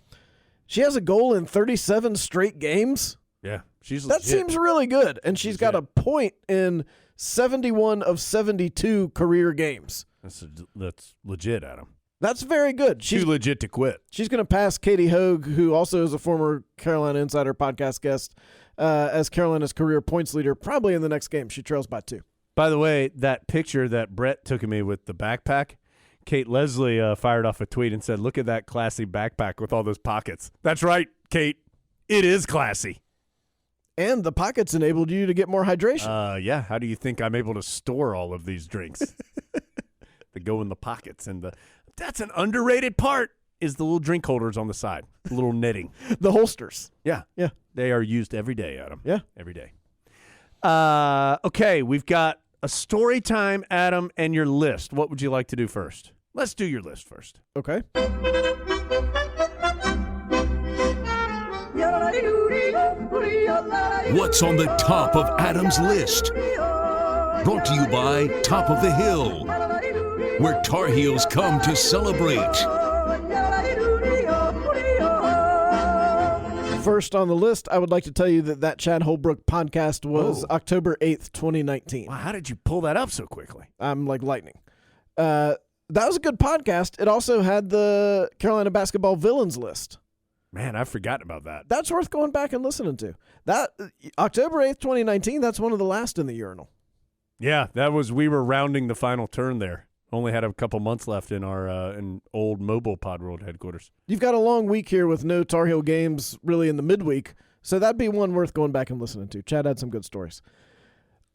She has a goal in 37 straight games. Yeah. That seems really good. And she's got a point in 71 of 72 career games. That's legit, Adam. That's very good. She's too legit to quit. She's going to pass Katie Hogue, who also is a former Carolina Insider podcast guest, as Carolina's career points leader, probably in the next game. She trails by 2. By the way, that picture that Brett took of me with the backpack, Kate Leslie fired off a tweet and said, "Look at that classy backpack with all those pockets." That's right, Kate. It is classy. And the pockets enabled you to get more hydration. Yeah. How do you think I'm able to store all of these drinks? They go in the pockets. And that's an underrated part is the little drink holders on the side, the little netting. The holsters. Yeah. Yeah. They are used every day, Adam. Yeah. Every day. Okay, we've got a story time, Adam, and your list. What would you like to do first? Let's do your list first. Okay. What's on the top of Adam's list? Brought to you by Top of the Hill, where Tar Heels come to celebrate. First on the list, I would like to tell you that Chad Holbrook podcast was October 8th, 2019. Wow, how did you pull that up so quickly? I'm like lightning. That was a good podcast. It also had the Carolina basketball villains list. Man, I've forgotten about that. That's worth going back and listening to. That October 8th, 2019, that's one of the last in the urinal. Yeah, we were rounding the final turn there. Only had a couple months left in our in old mobile Pod World headquarters. You've got a long week here with no Tar Heel games really in the midweek, so that'd be one worth going back and listening to. Chad had some good stories.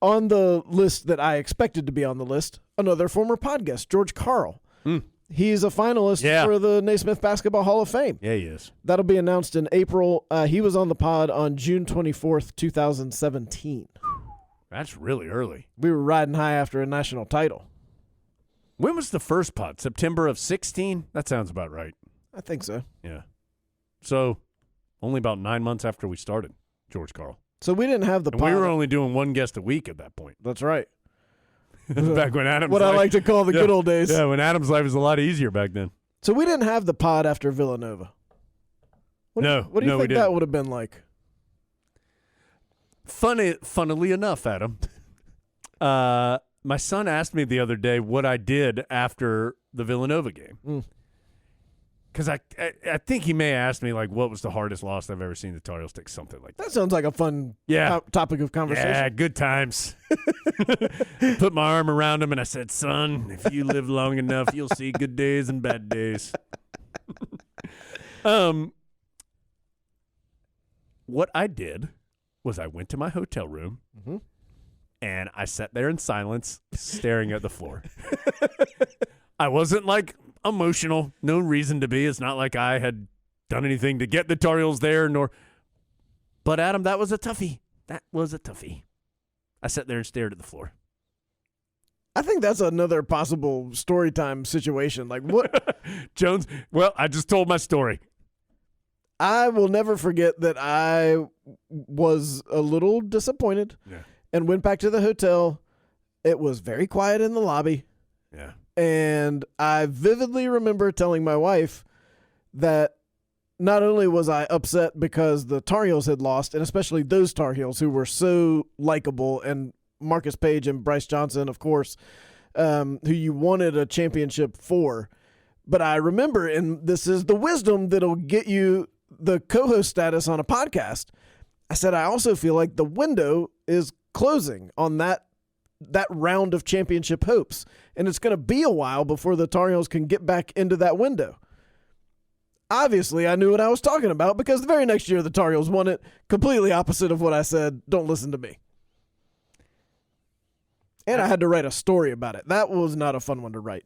On the list that I expected to be on the list, another former pod guest, George Carl. He's a finalist for the Naismith Basketball Hall of Fame. Yeah, he is. That'll be announced in April. He was on the pod on June 24th, 2017. That's really early. We were riding high after a national title. When was the first pod? September of 16? That sounds about right. I think so. Yeah. So, only about 9 months after we started, George Carl. So we didn't have the pod. We were only doing one guest a week at that point. That's right. Back when Adam's what I like to call the good old days. Yeah, when Adam's life was a lot easier back then. So we didn't have the pod after Villanova. What do you think that would have been like? Funnily enough, Adam, my son asked me the other day what I did after the Villanova game. Because I think he may ask me, like, what was the hardest loss I've ever seen the Tar Heels take, something like that. That sounds like a fun topic of conversation. Yeah, good times. Put my arm around him, and I said, son, if you live long enough, you'll see good days and bad days. What I did was I went to my hotel room and I sat there in silence, staring at the floor. I wasn't like emotional, no reason to be. It's not like I had done anything to get the Tar Heels there, But Adam, that was a toughie. That was a toughie. I sat there and stared at the floor. I think that's another possible story time situation. Like what? Jones, well, I just told my story. I will never forget that I was a little disappointed and went back to the hotel. It was very quiet in the lobby. Yeah. And I vividly remember telling my wife that not only was I upset because the Tar Heels had lost, and especially those Tar Heels who were so likable, and Marcus Page and Bryce Johnson, of course, who you wanted a championship for. But I remember, and this is the wisdom that'll get you the co-host status on a podcast, I said I also feel like the window is closing on that round of championship hopes, and it's going to be a while before the Tar Heels can get back into that window. Obviously, I knew what I was talking about because the very next year the Tar Heels won it, completely opposite of what I said. Don't listen to me. And I had to write a story about it. That was not a fun one to write.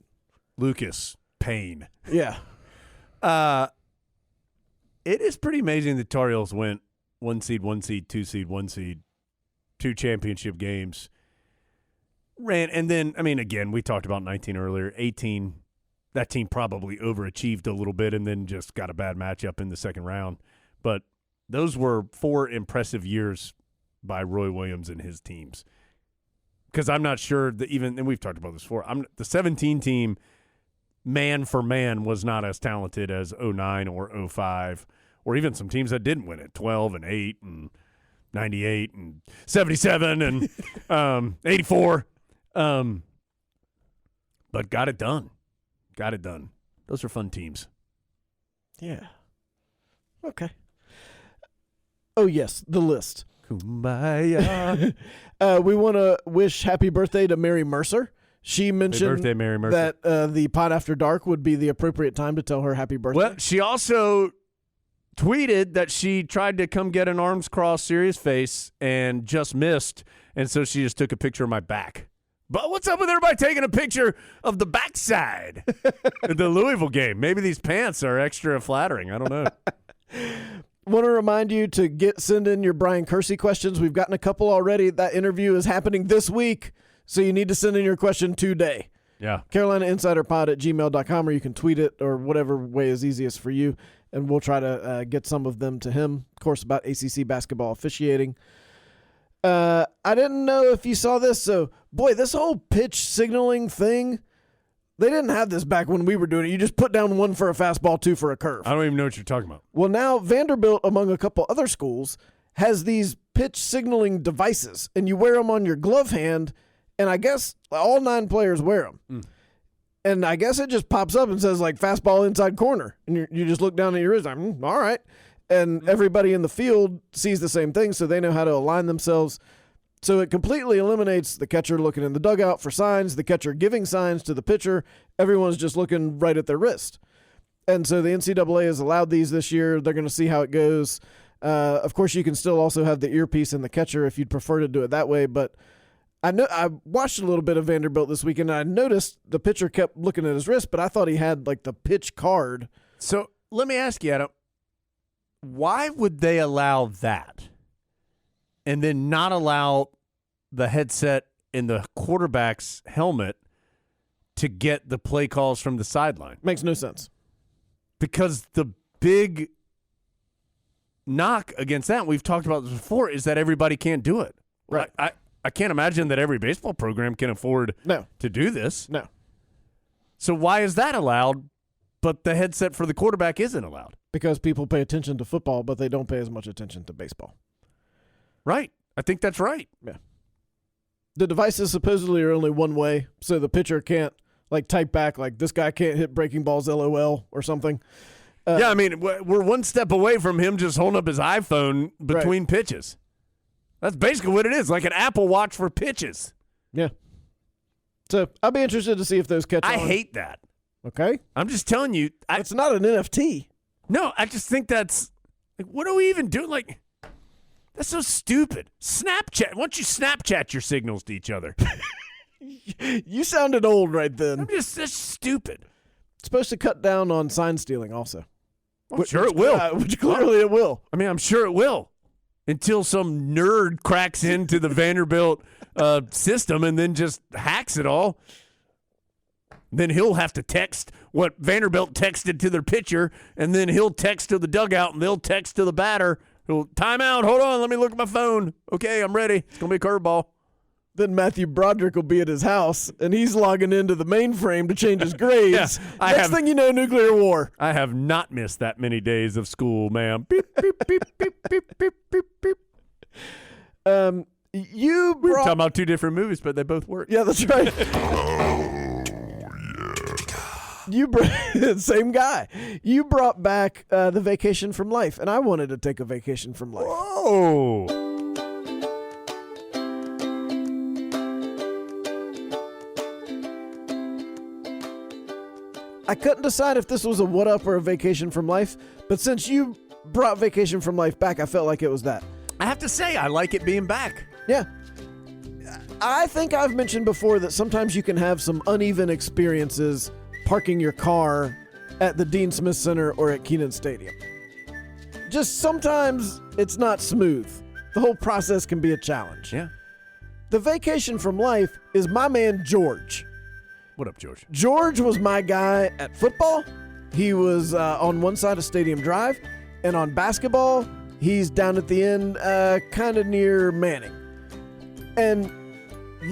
Lucas Payne. Yeah. It is pretty amazing the Tar Heels went 1 seed, 2 seed, 1 seed, 2 championship games. And then, I mean, again, we talked about 19 earlier. 18, that team probably overachieved a little bit and then just got a bad matchup in the second round. But those were 4 impressive years by Roy Williams and his teams. Because I'm not sure that even, and we've talked about this before, the 17 team, man for man, was not as talented as 09 or 05, or even some teams that didn't win it, 12 and 8 and 98 and 77 and 84. But got it done. Got it done. Those are fun teams. Yeah. Okay. Oh, yes, the list. Kumbaya. We want to wish happy birthday to Mary Mercer. She mentioned birthday, Mary Mercer. that the Pod After Dark would be the appropriate time to tell her happy birthday. Well, she also tweeted that she tried to come get an arms crossed serious face and just missed, and so she just took a picture of my back. But what's up with everybody taking a picture of the backside at the Louisville game? Maybe these pants are extra flattering. I don't know. Want to remind you to send in your Brian Kersey questions. We've gotten a couple already. That interview is happening this week, so you need to send in your question today. Yeah. CarolinaInsiderPod@gmail.com, or you can tweet it or whatever way is easiest for you, and we'll try to get some of them to him. Of course, about ACC basketball officiating. I didn't know if you saw this, so, boy, this whole pitch signaling thing, they didn't have this back when we were doing it. You just put down 1 for a fastball, 2 for a curve. I don't even know what you're talking about. Well, now Vanderbilt, among a couple other schools, has these pitch signaling devices, and you wear them on your glove hand, and I guess all 9 players wear them. And I guess it just pops up and says, like, fastball inside corner, and you just look down at your wrist, like, all right. And everybody in the field sees the same thing, so they know how to align themselves. So it completely eliminates the catcher looking in the dugout for signs, the catcher giving signs to the pitcher. Everyone's just looking right at their wrist. And so the NCAA has allowed these this year. They're going to see how it goes. Of course, you can still also have the earpiece in the catcher if you'd prefer to do it that way. But I watched a little bit of Vanderbilt this weekend, and I noticed the pitcher kept looking at his wrist, but I thought he had, like, the pitch card. So let me ask you, Adam, why would they allow that and then not allow the headset in the quarterback's helmet to get the play calls from the sideline? Makes no sense. Because the big knock against that, we've talked about this before, is that everybody can't do it. Right. I can't imagine that every baseball program can afford to do this. No. So why is that allowed, but the headset for the quarterback isn't allowed? Because people pay attention to football, but they don't pay as much attention to baseball. Right. I think that's right. Yeah. The devices supposedly are only one way, so the pitcher can't, like, type back, like, this guy can't hit breaking balls, LOL, or something. Yeah, I mean, we're one step away from him just holding up his iPhone between pitches. That's basically what it is, like an Apple Watch for pitches. Yeah. So I'll be interested to see if those catch on. I hate that. Okay. I'm just telling you. It's not an NFT. No, I just think that's like, what are we even doing? Like, that's so stupid. Snapchat. Why don't you Snapchat your signals to each other? You sounded old right then. That's stupid. It's supposed to cut down on sign stealing also. I'm sure it will. Which clearly it will. I mean, I'm sure it will. Until some nerd cracks into the Vanderbilt system and then just hacks it all. Then he'll have to text what Vanderbilt texted to their pitcher, and then he'll text to the dugout, and they'll text to the batter. He'll, timeout, hold on, let me look at my phone. Okay, I'm ready. It's going to be a curveball. Then Matthew Broderick will be at his house, and he's logging into the mainframe to change his grades. Next thing you know, nuclear war. I have not missed that many days of school, ma'am. Beep, beep, beep, beep, beep, beep, beep, beep. We were talking about two different movies, but they both work. Yeah, that's right. Same guy. You brought back the Vacation from Life, and I wanted to take a vacation from life. Whoa. I couldn't decide if this was a what up or a Vacation from Life, but since you brought Vacation from Life back, I felt like it was that. I have to say, I like it being back. Yeah. I think I've mentioned before that sometimes you can have some uneven experiences parking your car at the Dean Smith Center or at Kenan Stadium. Just sometimes it's not smooth. The whole process can be a challenge. Yeah. The Vacation from Life is my man George. What up, George? George was my guy at football. He was on one side of Stadium Drive, and on basketball, he's down at the end, kind of near Manning. And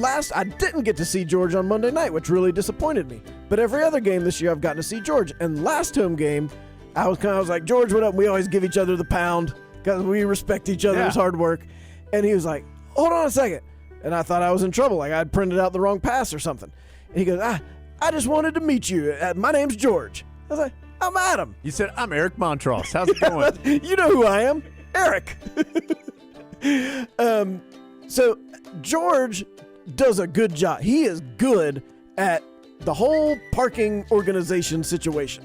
I didn't get to see George on Monday night, which really disappointed me. But every other game this year, I've gotten to see George. And last home game, I was like, George, what up? We always give each other the pound because we respect each other's hard work. And he was like, hold on a second. And I thought I was in trouble, like I'd printed out the wrong pass or something. And he goes, I just wanted to meet you. My name's George. I was like, I'm Adam. You said, I'm Eric Montross. How's it going? You know who I am, Eric. So George does a good job. He is good at the whole parking organization situation.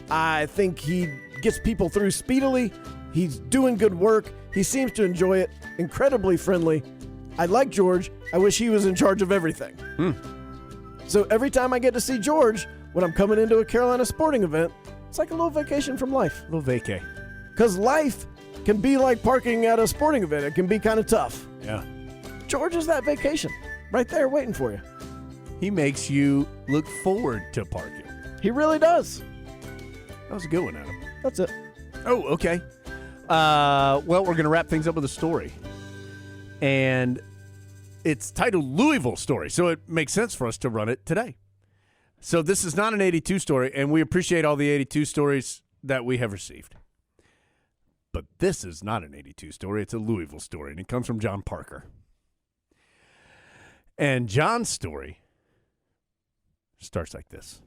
I think he gets people through speedily. He's doing good work. He seems to enjoy it. Incredibly friendly. I like George. I wish he was in charge of everything. So every time I get to see George, when I'm coming into a Carolina sporting event, it's like a little vacation from life. A little vacay. Because life can be like parking at a sporting event. It can be kind of tough. Yeah. George is that vacation right there waiting for you. He makes you look forward to parking. He really does. That was a good one, Adam. That's it. Oh, okay. Well, we're going to wrap things up with a story. And it's titled Louisville Story, so it makes sense for us to run it today. So this is not an 82 story, and we appreciate all the 82 stories that we have received. But this is not an 82 story. It's a Louisville story, and it comes from John Parker. And John's story starts like this.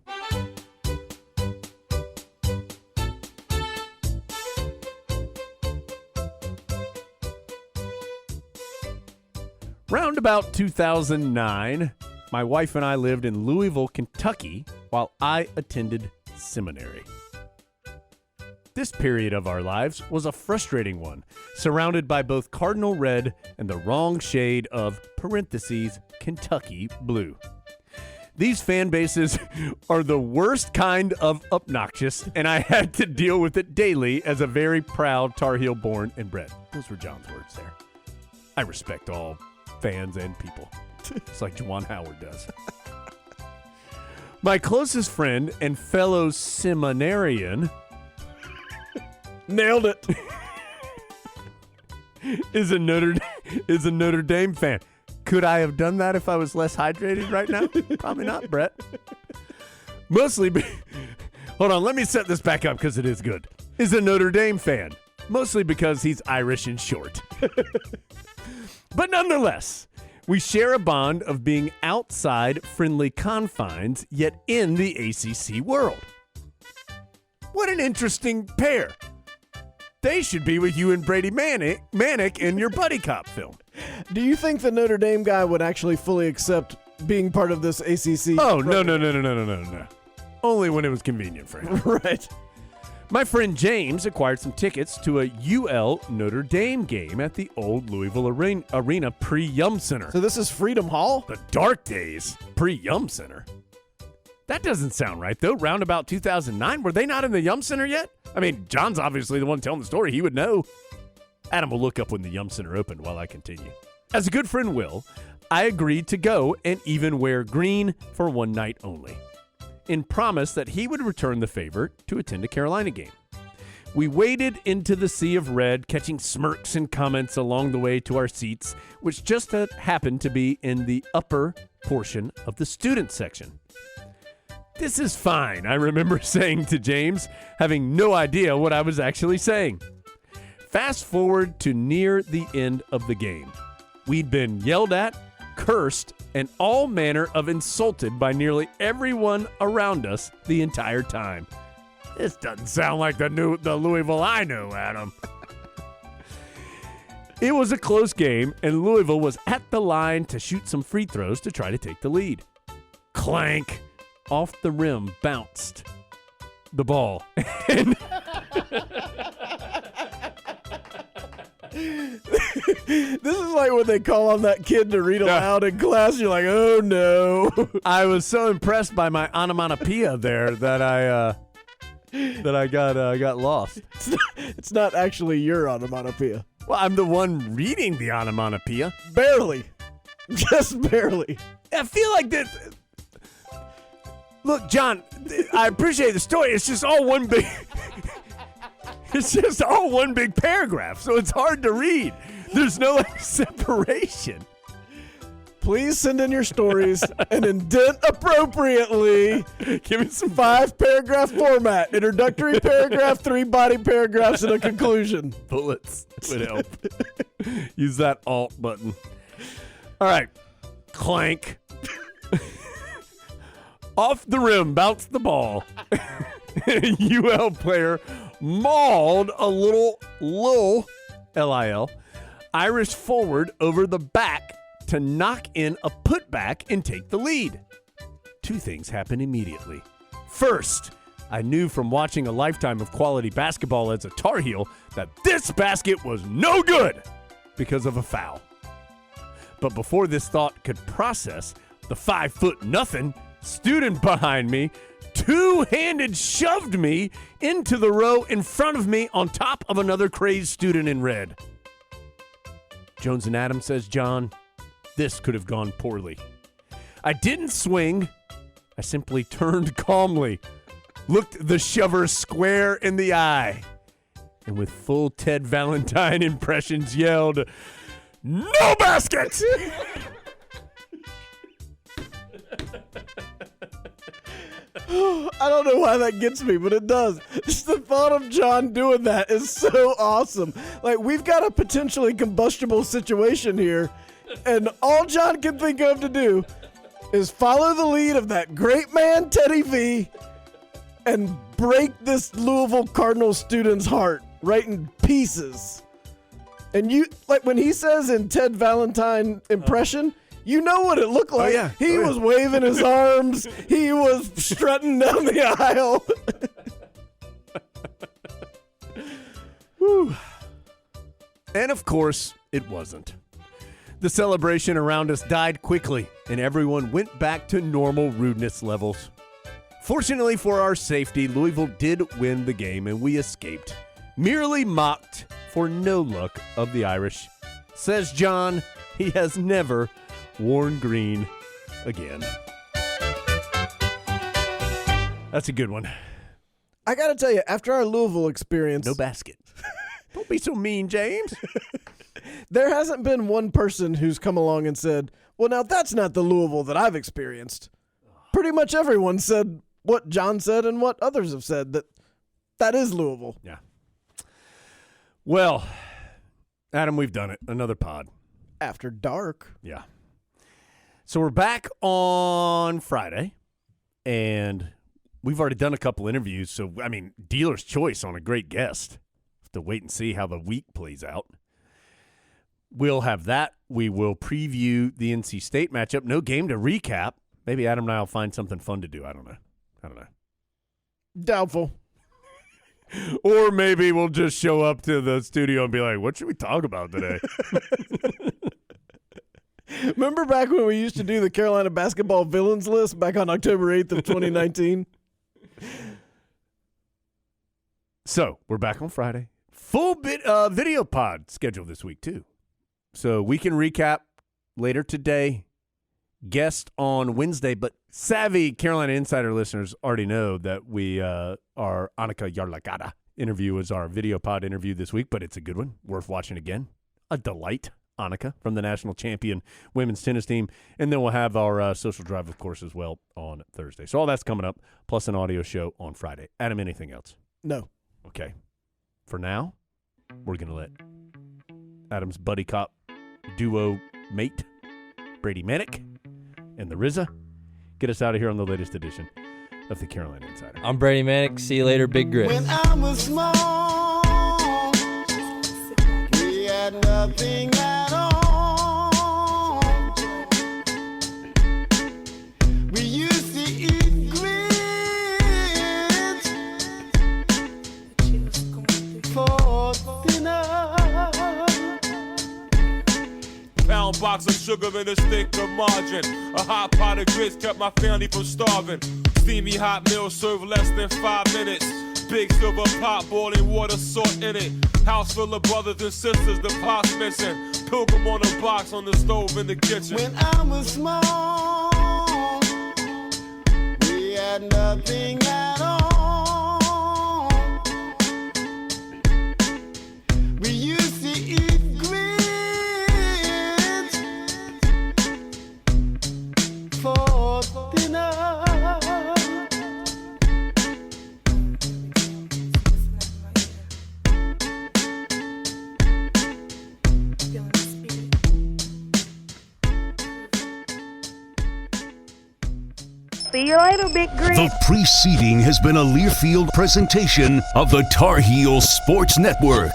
Round about 2009, my wife and I lived in Louisville, Kentucky, while I attended seminary. This period of our lives was a frustrating one, surrounded by both cardinal red and the wrong shade of parentheses Kentucky blue. These fan bases are the worst kind of obnoxious, and I had to deal with it daily as a very proud Tar Heel born and bred. Those were John's words there. I respect all fans and people. It's like Juwan Howard does. My closest friend and fellow seminarian nailed it. is a Notre Dame fan. Could I have done that if I was less hydrated right now? Probably not, Brett. Hold on, let me set this back up because it is good. Is a Notre Dame fan. Mostly because he's Irish and short. But nonetheless, we share a bond of being outside friendly confines, yet in the ACC world. What an interesting pair. They should be with you and Brady Manek in your buddy cop film. Do you think the Notre Dame guy would actually fully accept being part of this ACC? Oh, no. Only when it was convenient for him. Right. My friend James acquired some tickets to a UL Notre Dame game at the old Louisville Arena pre-Yum Center. So this is Freedom Hall? The dark days pre-Yum Center. That doesn't sound right, though. Round about 2009, were they not in the Yum Center yet? I mean, John's obviously the one telling the story. He would know. Adam will look up when the Yum Center opened while I continue. As a good friend will, I agreed to go and even wear green for one night only, in promise that he would return the favor to attend a Carolina game. We waded into the sea of red, catching smirks and comments along the way to our seats, which just happened to be in the upper portion of the student section. This is fine, I remember saying to James, having no idea what I was actually saying. Fast forward to near the end of the game. We'd been yelled at, cursed, and all manner of insulted by nearly everyone around us the entire time. This doesn't sound like the Louisville I know, Adam. It was a close game, and Louisville was at the line to shoot some free throws to try to take the lead. Clank! Off the rim bounced the ball. And This is like when they call on that kid to read aloud in class. You're like, oh, no. I was so impressed by my onomatopoeia there that I got lost. It's not actually your onomatopoeia. Well, I'm the one reading the onomatopoeia. Barely. Just barely. I feel like that. Look, John, I appreciate the story. It's just all one big. It's just all one big paragraph, so it's hard to read. There's no separation. Please send in your stories and indent appropriately. Give me some 5-paragraph format. Introductory paragraph, 3 body paragraphs, and a conclusion. bullets would help. Use that alt button. All right. Clank. Off the rim, bounced the ball. UL player mauled a little Lil Irish forward over the back to knock in a putback and take the lead. Two things happened immediately. First, I knew from watching a lifetime of quality basketball as a Tar Heel that this basket was no good because of a foul. But before this thought could process, the 5'0" student behind me two-handed shoved me into the row in front of me on top of another crazed student in red. Jones and Adams says, John, this could have gone poorly. I didn't swing. I simply turned calmly, looked the shover square in the eye, and with full Ted Valentine impressions yelled, "No basket!" I don't know why that gets me, but it does. Just the thought of John doing that is so awesome. Like, we've got a potentially combustible situation here, and all John can think of to do is follow the lead of that great man, Teddy V, and break this Louisville Cardinals student's heart right in pieces. And you, like when he says in Ted Valentine impression, you know what it looked like. Oh, yeah. He was waving his arms. He was strutting down the aisle. Whew. And of course, it wasn't. The celebration around us died quickly, and everyone went back to normal rudeness levels. Fortunately for our safety, Louisville did win the game, and we escaped. Merely mocked for no luck of the Irish. Says John, he has never worn green again. That's a good one. I got to tell you, after our Louisville experience, No basket. Don't be so mean, James. there hasn't been one person who's come along and said, well, now that's not the Louisville that I've experienced. Pretty much everyone said what John said and what others have said, that is Louisville. Yeah. Well, Adam, we've done it. Another pod. After dark. Yeah. So we're back on Friday, and we've already done a couple interviews. So, I mean, dealer's choice on a great guest. Have to wait and see how the week plays out. We'll have that. We will preview the NC State matchup. No game to recap. Maybe Adam and I will find something fun to do. I don't know. Doubtful. Or maybe we'll just show up to the studio and be like, what should we talk about today? Remember back when we used to do the Carolina basketball villains list back on October 8th of 2019? So we're back on Friday. Full video pod scheduled this week, too. So we can recap later today. Guest on Wednesday, but savvy Carolina Insider listeners already know that our Annika Yarlagada interview is our video pod interview this week, but it's a good one. Worth watching again. A delight, Annika, from the national champion women's tennis team. And then we'll have our social drive, of course, as well on Thursday. So all that's coming up, plus an audio show on Friday. Adam, anything else? No. Okay. For now, we're going to let Adam's buddy cop duo mate, Brady Manek, and the RZA get us out of here on the latest edition of the Carolina Insider. I'm Brady Manek. See you later, Big Grit. When I was small, we had nothing at all. We used to eat grits for dinner. Pound box of sugar and a stick of margarine. A hot pot of grits kept my family from starving. Steamy hot meal served less than 5 minutes. Big silver pot, boiling water, salt in it. House full of brothers and sisters, the pot's missing. Pilgrim on a box on the stove in the kitchen. When I was small, we had nothing at all. We used to eat grits for dinner. See you later, Big Grit. The preceding has been a Learfield presentation of the Tar Heels Sports Network.